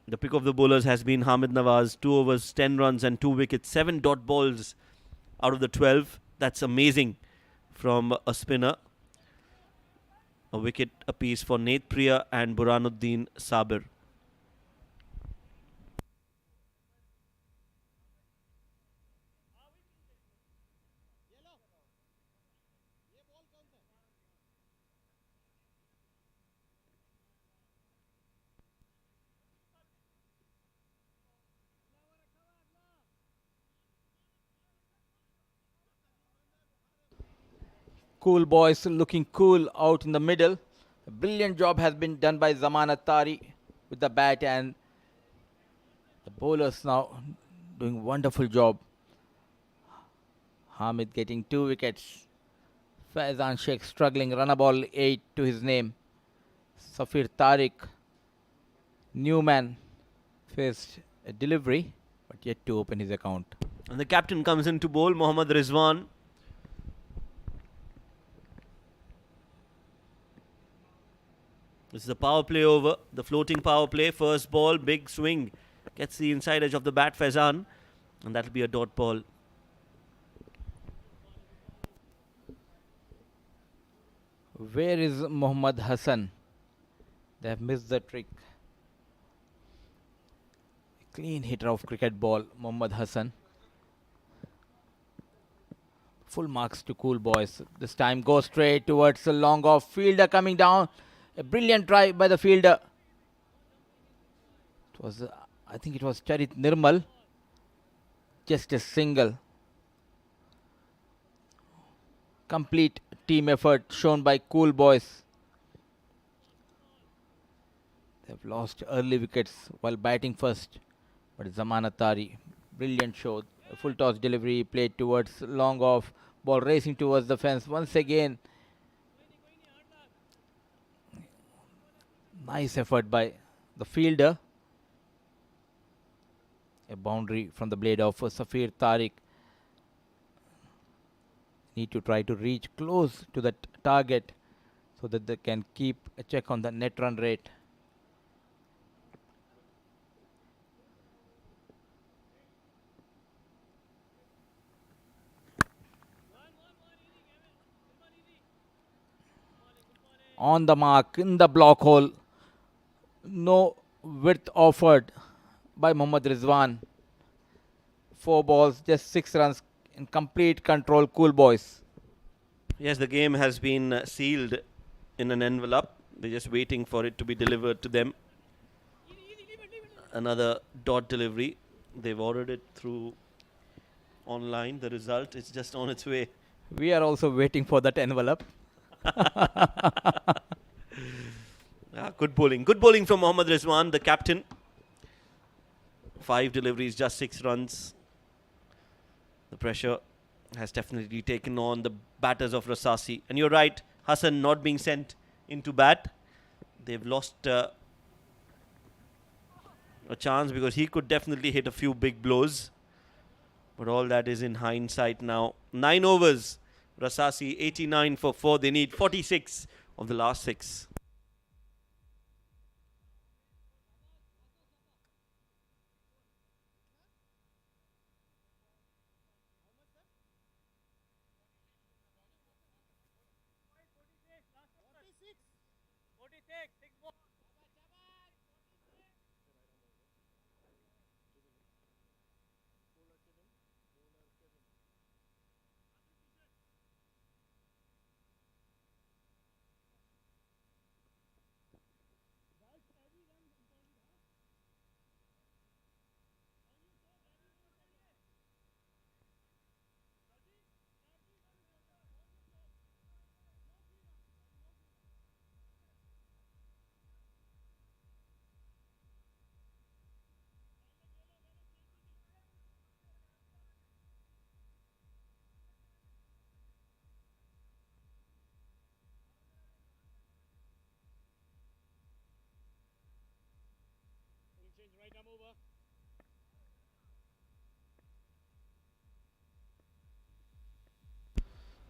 The pick of the bowlers has been Hamid Nawaz. 2 overs, 10 runs and 2 wickets. 7 dot balls out of the 12. That's amazing from a spinner. A wicket apiece for Nate Priya and Buranuddin Sabir. Cool Boys looking cool out in the middle. A brilliant job has been done by Zaman Attari with the bat, and the bowlers now doing wonderful job. Hamid getting 2 wickets. Faizan Sheikh struggling, run a ball 8 to his name. Safir Tariq, Newman, faced a delivery but yet to open his account. And the captain comes in to bowl, Mohammad Rizwan. This is the power play over, the floating power play. First ball, big swing. Gets the inside edge of the bat, Faizan. And that'll be a dot ball. Where is Mohammad Hassan? They have missed the trick. Clean hitter of cricket ball, Mohammad Hassan. full marks to Cool Boys. This time goes straight towards the long off. Fielder coming down. A brilliant try by the fielder. It was, I think it was Charit Nirmal. Just a single. Complete team effort shown by Cool Boys. They've lost early wickets while batting first. But Zamanatari, brilliant show. A full toss delivery played towards long off. Ball racing towards the fence once again. Nice effort by the fielder. A boundary from the blade of Safir Tariq. Need to try to reach close to that target so that they can keep a check on the net run rate. On the mark, in the block hole. No width offered by Mohammad Rizwan. 4 balls, just 6 runs in complete control, Cool Boys. Yes, the game has been sealed in an envelope. They're just waiting for it to be delivered to them. Another dot delivery. They've ordered it through online. The result is just on its way. We are also waiting for that envelope. Good bowling. Good bowling from Mohammad Rizwan, the captain. 5 deliveries, just 6 runs. The pressure has definitely taken on the batters of Rasasi. And you're right, Hassan not being sent into bat. They've lost a chance because he could definitely hit a few big blows. But all that is in hindsight now. 9 overs. Rasasi 89 for 4. They need 46 of the last 6.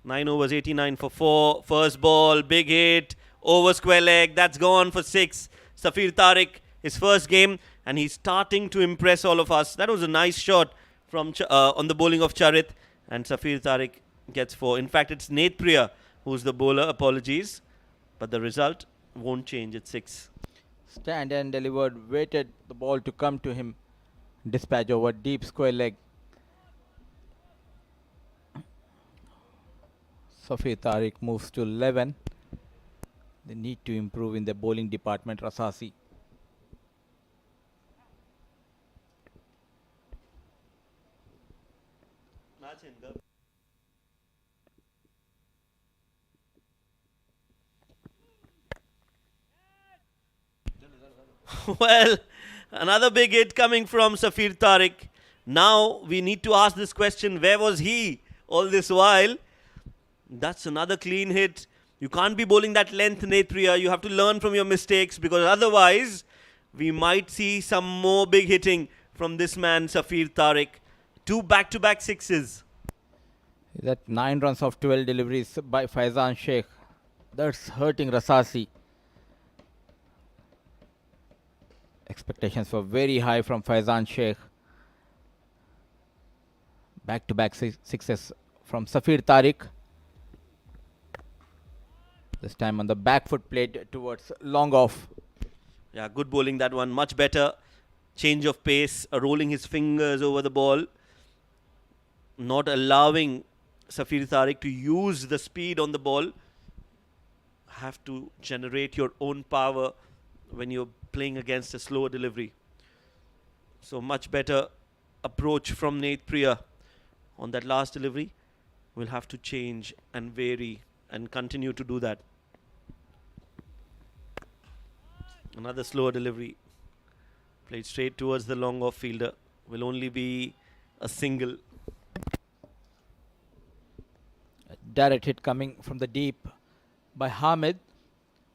Nine overs, 89 for 4. First ball, big hit, over square leg. That's gone for 6. Safir Tariq, his first game, and he's starting to impress all of us. That was a nice shot from on the bowling of Charit, and Safir Tariq gets 4. In fact, it's Netriya who's the bowler. Apologies, but the result won't change. It's 6. Stand and delivered, waited the ball to come to him. Dispatch over deep square leg. Safir Tariq moves to 11. They need to improve in the bowling department, Rasasi. Well, another big hit coming from Safir Tariq. Now we need to ask this question, where was he all this while? That's another clean hit. You can't be bowling that length, Netriya. You have to learn from your mistakes, because otherwise we might see some more big hitting from this man, Safir Tariq. 2 back-to-back 6s. That 9 runs of 12 deliveries by Faizan Sheikh. That's hurting Rasasi. Expectations were very high from Faizan Sheikh. Back-to-back 6s from Safir Tariq. This time on the back foot played towards long off. Yeah, good bowling that one. Much better. Change of pace, rolling his fingers over the ball. Not allowing Safir Tariq to use the speed on the ball. Have to generate your own power when you're playing against a slower delivery. So much better approach from Nate Priya on that last delivery. We'll have to change and vary and continue to do that. Another slower delivery. Played straight towards the long off fielder. Will only be a single. A direct hit coming from the deep by Hamid,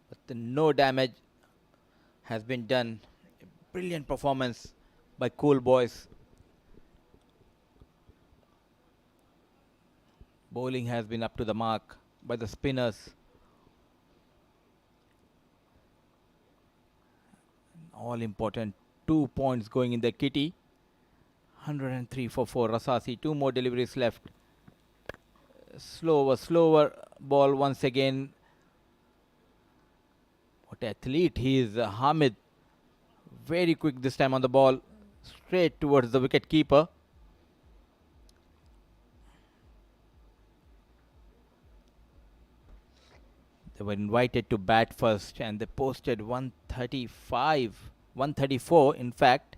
but no damage has been done. A brilliant performance by Cool Boys. Bowling has been up to the mark by the spinners. All important 2 points going in the kitty. 103 for 4 Rasasi. 2 more deliveries left. Slower ball once again. What athlete he is, Hamid. Very quick this time on the ball. Straight towards the wicket keeper. They were invited to bat first and they posted 134 in fact.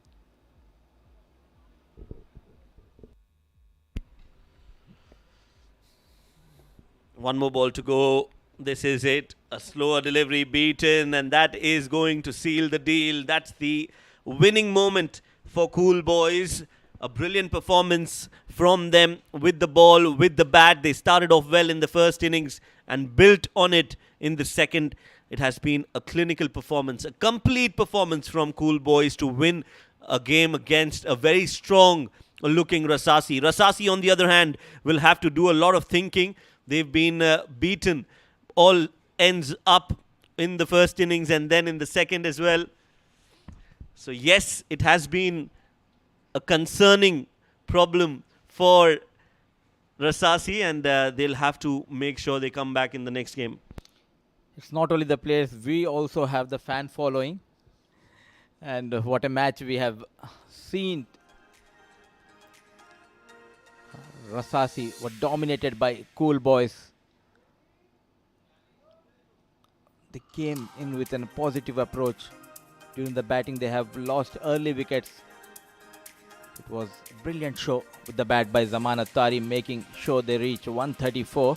One more ball to go. This is it. A slower delivery beaten, and that is going to seal the deal. That's the winning moment for Cool Boys. A brilliant performance from them with the ball, with the bat. They started off well in the first innings and built on it in the second. It has been a clinical performance, a complete performance from Cool Boys to win a game against a very strong looking Rasasi. Rasasi, on the other hand, will have to do a lot of thinking. They've been beaten all ends up in the first innings and then in the second as well. So yes, it has been a concerning problem for Rasasi, and they'll have to make sure they come back in the next game. It's not only the players, we also have the fan following. And what a match we have seen. Rasasi were dominated by Cool Boys. They came in with a positive approach. During the batting, they have lost early wickets. It was a brilliant show with the bat by Zaman Attari, making sure they reach 134.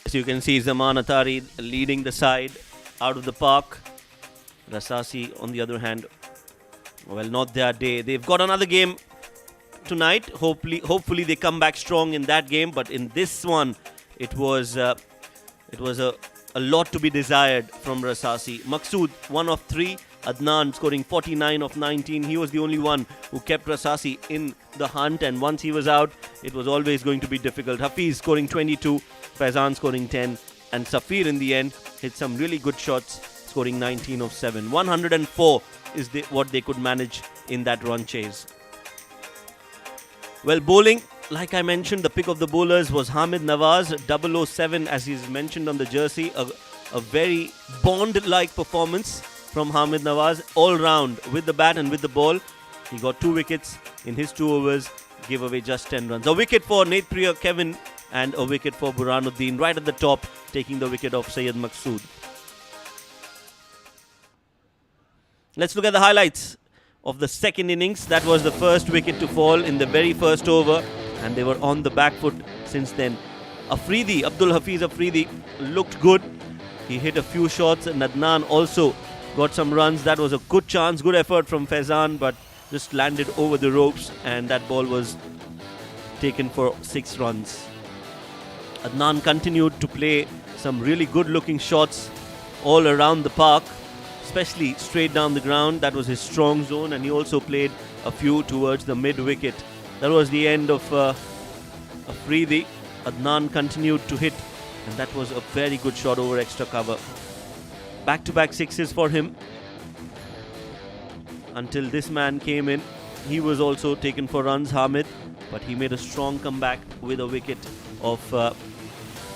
As you can see, Zaman Attari leading the side out of the park. Rasasi, on the other hand, well, not their day. They've got another game tonight. Hopefully they come back strong in that game. But in this one, it was a lot to be desired from Rasasi. Maqsood, 1 of 3. Adnan scoring 49 of 19. He was the only one who kept Rasasi in the hunt, and once he was out, it was always going to be difficult. Hafiz scoring 22, Faizan scoring 10, and Safir in the end hit some really good shots, scoring 19 of 7. 104 is what they could manage in that run chase. Well, bowling, like I mentioned, the pick of the bowlers was Hamid Nawaz, 007 as he's mentioned on the jersey. A very Bond-like performance from Hamid Nawaz, all round with the bat and with the ball. He got 2 wickets in his 2 overs, gave away just 10 runs. A wicket for Nate Priya, Kevin, and a wicket for Burhanuddin right at the top, taking the wicket of Syed Maqsood. Let's look at the highlights of the second innings. That was the first wicket to fall in the very first over, and they were on the back foot since then. Afridi, Abdul Hafiz Afridi, looked good. He hit a few shots, and Adnan also got some runs. That was a good chance, good effort from Faizan, but just landed over the ropes, and that ball was taken for 6 runs. Adnan continued to play some really good looking shots all around the park, especially straight down the ground. That was his strong zone, and he also played a few towards the mid wicket. That was the end of Afridi. Adnan continued to hit, and that was a very good shot over extra cover. Back-to-back 6s for him until this man came in. He was also taken for runs, Hamid, but he made a strong comeback with a wicket of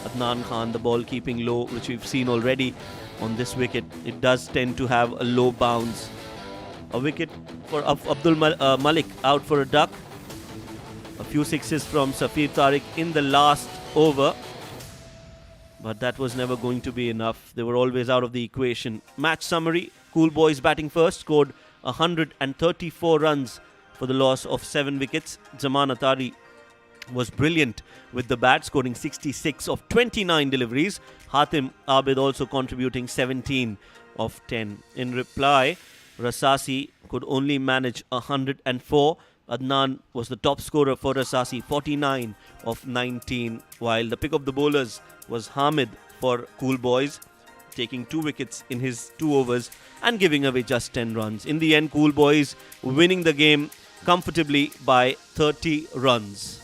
Adnan Khan. The ball keeping low, which we've seen already on this wicket. It does tend to have a low bounce. A wicket for Abdul Malik out for a duck. A few sixes from Safir Tariq in the last over. But that was never going to be enough. They were always out of the equation. Match summary. Cool Boys batting first, scored 134 runs for the loss of 7 wickets. Zaman Atari was brilliant with the bat, scoring 66 of 29 deliveries. Hatim Abid also contributing 17 of 10. In reply, Rasasi could only manage 104. Adnan was the top scorer for Rasasi, 49 of 19, while the pick of the bowlers was Hamid for Cool Boys, taking 2 wickets in his 2 overs and giving away just 10 runs. In the end, Cool Boys winning the game comfortably by 30 runs.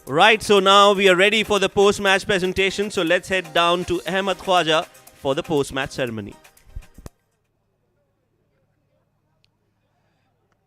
Right, so now we are ready for the post-match presentation. So let's head down to Ahmed Khwaja for the post-match ceremony.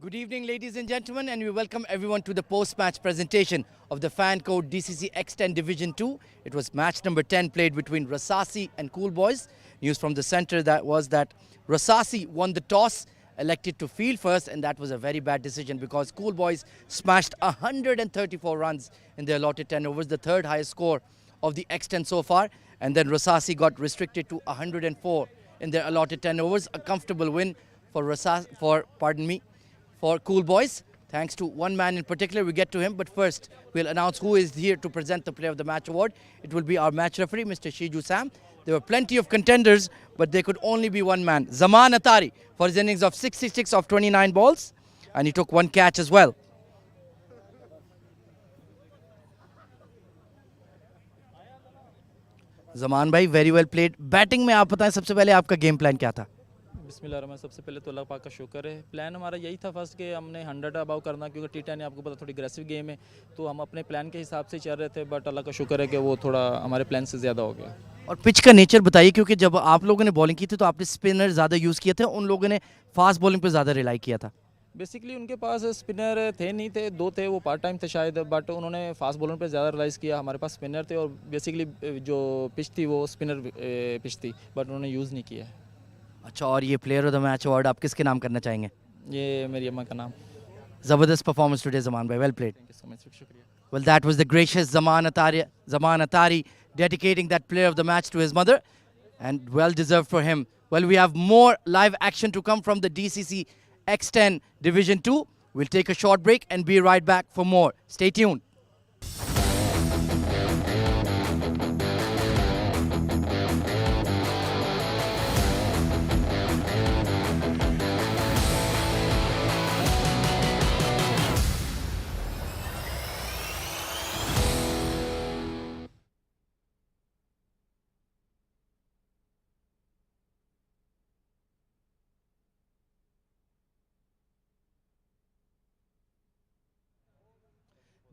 Good evening, ladies and gentlemen, and we welcome everyone to the post-match presentation of the fan code DCC X10 Division 2. It was match number 10 played between Rasasi and Cool Boys. News from the centre that was that Rasasi won the toss, elected to field first, and that was a very bad decision because Cool Boys smashed 134 runs in their allotted 10 overs, the third highest score of the X10 so far, and then Rasasi got restricted to 104 in their allotted 10 overs. A comfortable win for for Cool Boys. Thanks to one man in particular, we get to him, but first we'll announce who is here to present the Player of the Match award. It will be our match referee, Mr. Shiju Sam. There were plenty of contenders, but there could only be one man, Zaman Atari, for his innings of 66 of 29 balls, and he took 1 catch as well. Zaman bhai, very well played. Batting में आप बताएं सबसे पहले आपका game plan क्या था? बिस्मिल्लाह, सबसे पहले तो अल्लाह पाक का शुक्र है। प्लान हमारा यही था फर्स्ट कि हमने 100 अबाव करना, क्योंकि टी10 आपको पता थोड़ी अग्रेसिव गेम है, तो हम अपने प्लान के हिसाब से चल रहे थे, बट अल्लाह का शुक्र है कि वो थोड़ा हमारे प्लान से ज़्यादा हो गया। और पिच का नेचर बताइए, क्योंकि जब आप लोगों ने बॉलिंग की थी तो आपने स्पिनर ज़्यादा यूज़ किए थे, उन लोगों ने फास्ट बॉलिंग पर ज़्यादा रिलाई किया था। बेसिकली उनके पास स्पिनर थे नहीं थे, 2 थे, वो पार्ट टाइम थे शायद, बट उन्होंने फास्ट बॉलर पे ज़्यादा रिलाइज़ किया। हमारे पास स्पिनर थे और बेसिकली जो पिच थी वो स्पिनर पिच थी, बट उन्होंने यूज़ नहीं किया। अच्छा, और ये player of the match award आप किसके नाम करना चाहेंगे? ये मेरी अम्मा का नाम। ज़बरदस्त परफॉर्मेंस टुडे ज़मान भाई, well played. Thank you so much, शुक्रिया। Well, that was the gracious Zaman Atari dedicating that player of the match to his mother, and well deserved for him. Well, we have more live action to come from the DCC X10 Division 2. We'll take a short break and be right back for more. Stay tuned.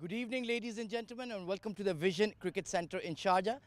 Good evening, ladies and gentlemen, and welcome to the Vision Cricket Centre in Sharjah.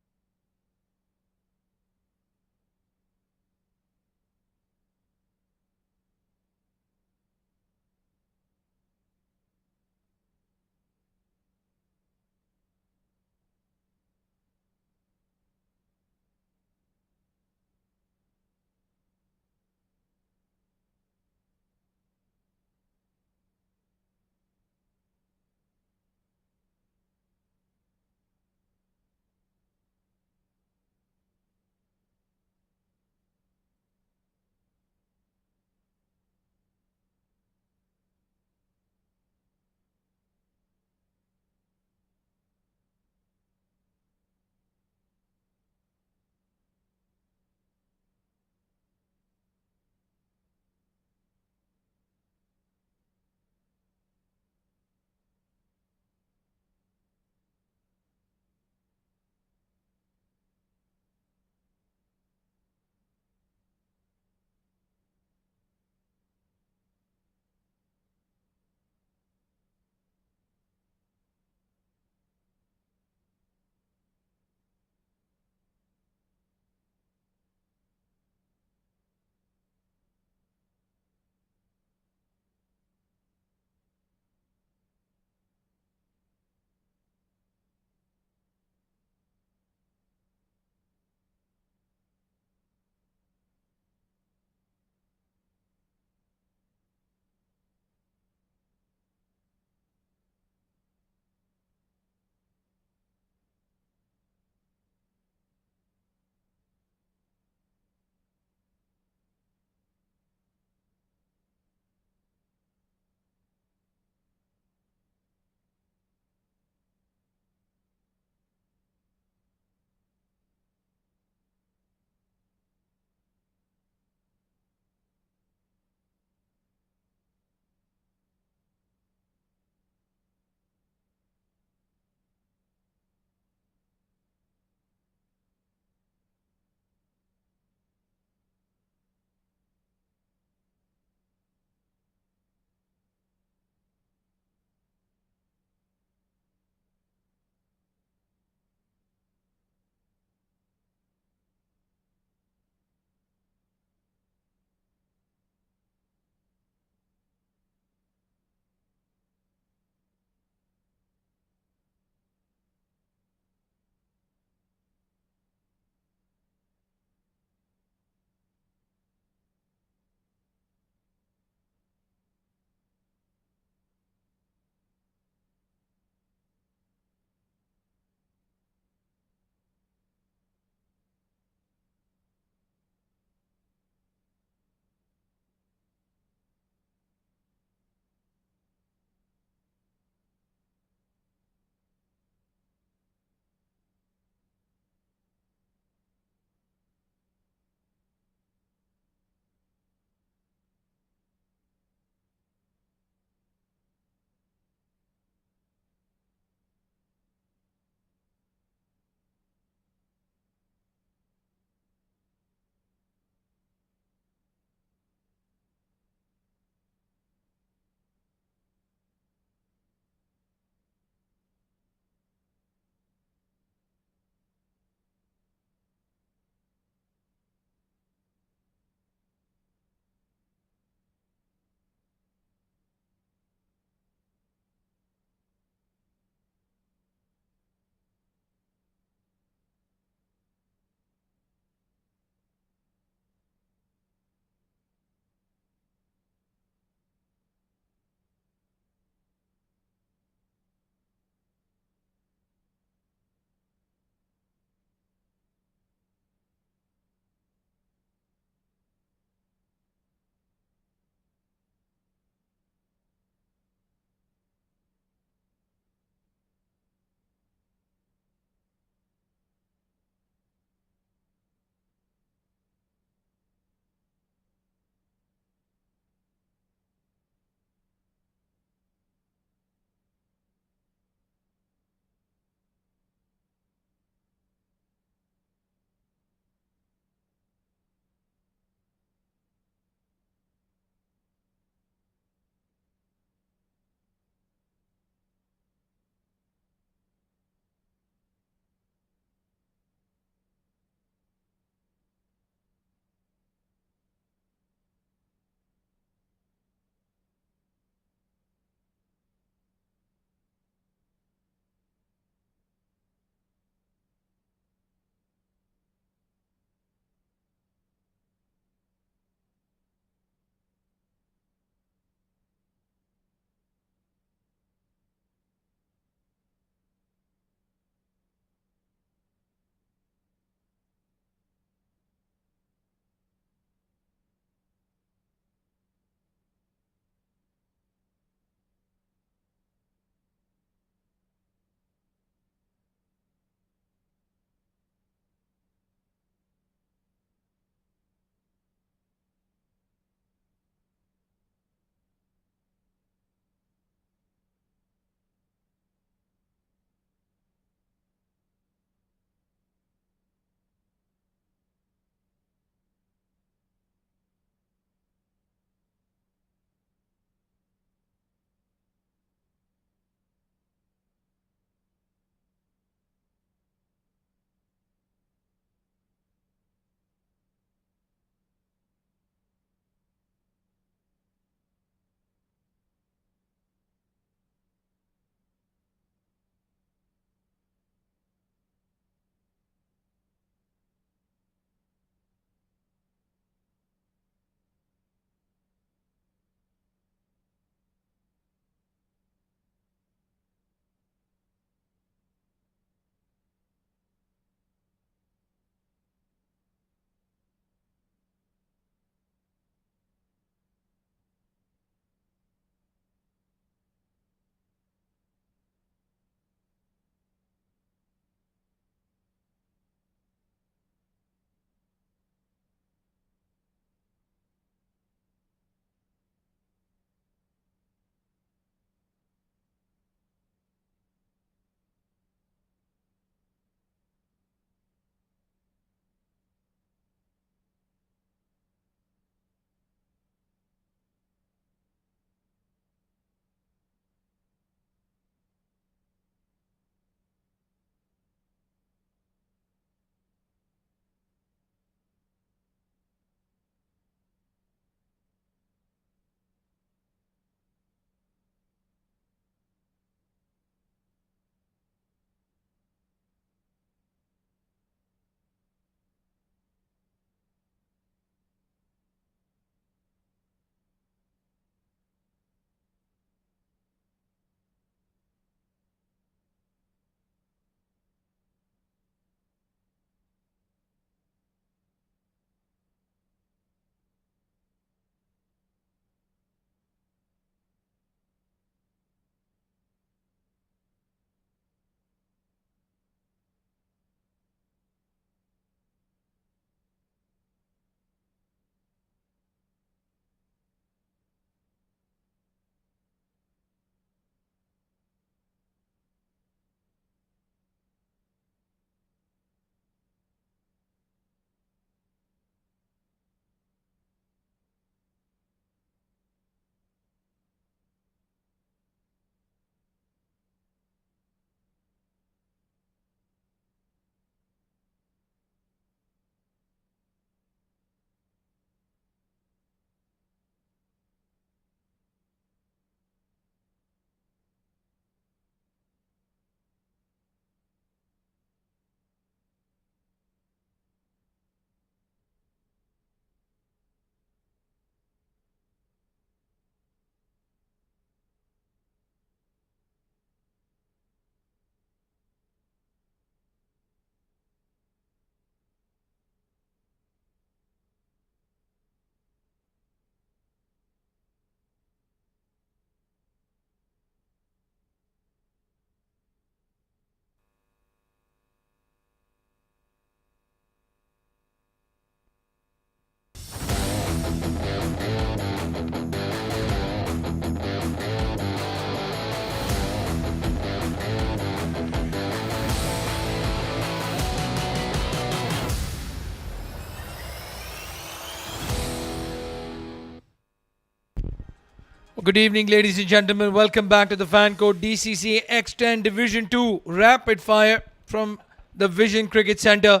Good evening, ladies and gentlemen. Welcome back to the fan code DCC X10 Division 2 Rapid Fire from the Vision Cricket Centre.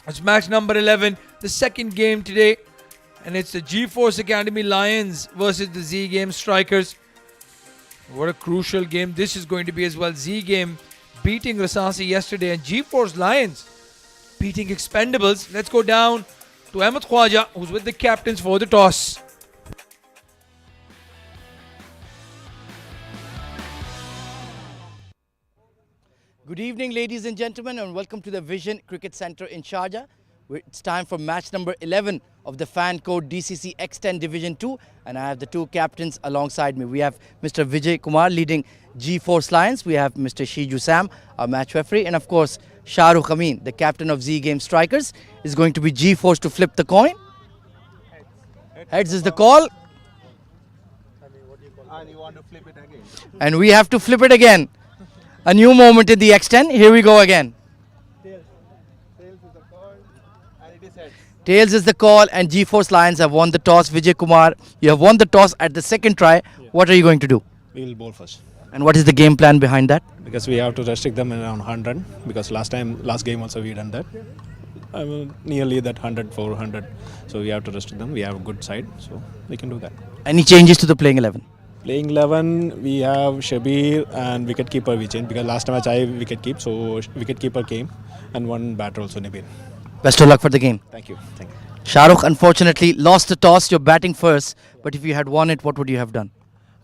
It's match number 11, the second game today, and it's the GeForce Academy Lions versus the Z Game Strikers. What a crucial game this is going to be as well. Z Game beating Rasasi yesterday, and GeForce Lions beating Expendables. Let's go down to Ahmed Khwaja, who's with the captains for the toss. Good evening, ladies and gentlemen, and welcome to the Vision Cricket Centre in Sharjah. It's time for match number 11 of the fan code DCC X10 Division 2, and I have the two captains alongside me. We have Mr. Vijay Kumar leading GeForce Lions. We have Mr. Shiju Sam, our match referee, and of course Shahrukh Amin, the captain of Z Game Strikers, is going to be GeForce to flip the coin. Heads is the call. And you want to flip it again. And we have to flip it again. A new moment in the X10. Here we go again. Tails is the call and it is heads. Tails is the call, and GeForce Lions have won the toss. Vijay Kumar, you have won the toss at the second try. Yeah. What are you going to do? We will bowl first. And what is the game plan behind that? Because we have to restrict them around 100. Because last game also we done that. Nearly that 100, 400. So we have to restrict them. We have a good side, so we can do that. Any changes to the playing 11? Playing 11, we have Shabir and wicketkeeper we changed. Because last match I wicket keep, so wicketkeeper came, and one batter also Nabeel. Best of luck for the game. Thank you. Thank you. Shahrukh unfortunately lost the toss. You're batting first, but if you had won it, what would you have done?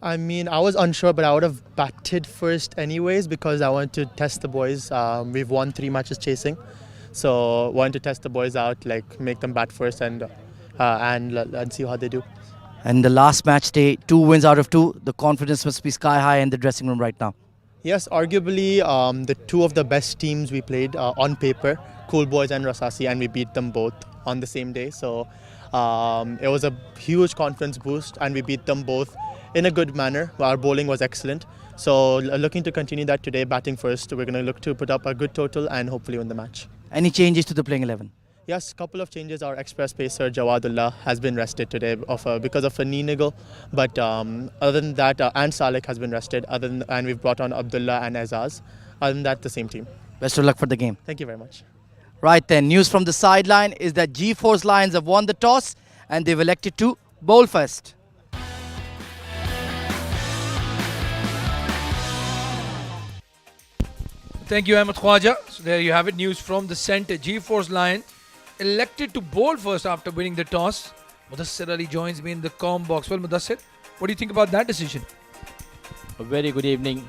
I mean, I was unsure, but I would have batted first anyways because I wanted to test the boys. We've won 3 matches chasing, so wanted to test the boys out, like make them bat first and see how they do. And the last match day, 2 wins out of 2. The confidence must be sky high in the dressing room right now. Yes, arguably the 2 of the best teams we played on paper, Cool Boys and Rasasi, and we beat them both on the same day. So it was a huge confidence boost, and we beat them both in a good manner. Our bowling was excellent. So looking to continue that today, batting first. We're going to look to put up a good total and hopefully win the match. Any changes to the playing 11? Yes, couple of changes. Our express pacer Jawadullah has been rested today because of a knee niggle. But other than that, and Salek has been rested. And we've brought on Abdullah and Azaz. Other than that, the same team. Best of luck for the game. Thank you very much. Right then, news from the sideline is that GeForce Lions have won the toss and they've elected to bowl first. Thank you, Ahmed Khwaja. So there you have it. News from the centre. GeForce Lions elected to bowl first after winning the toss. Mudassir Ali joins me in the comm box. Well, Mudassir, what do you think about that decision? A very good evening.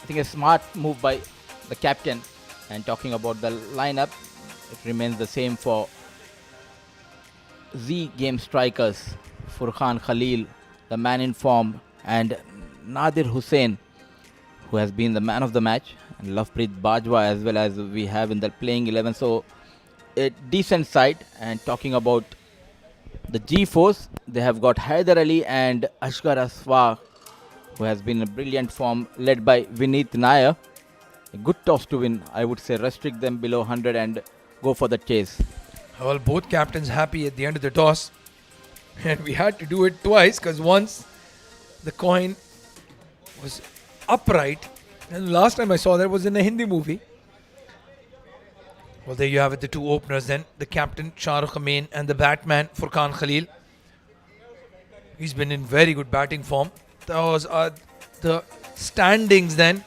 I think a smart move by the captain. And talking about the lineup, it remains the same for Z Game Strikers. Furqan Khalil, the man in form, and Nadir Hussain, who has been the man of the match, and Lovepreet Bajwa as well as we have in the playing 11. So a decent side. And talking about the GeForce, they have got Haider Ali and Ashgar Aswar, who has been in brilliant form, led by Vineet Nair. A good toss to win. I would say restrict them below 100 and go for the chase. Well, both captains happy at the end of the toss. And we had to do it twice because once the coin was upright, and last time I saw that was in a Hindi movie. Well, there you have it, the 2 openers then. The captain, Shahrukh Amin, and the batman, Furqan Khalil. He's been in very good batting form. That was the standings then.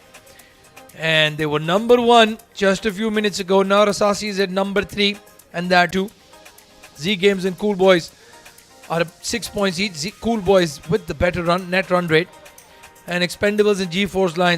And they were number 1 just a few minutes ago. Now Rasasi is at number 3. And that too. Z Games and Cool Boys are 6 points each. Cool Boys with the better net run rate. And Expendables and GeForce Lions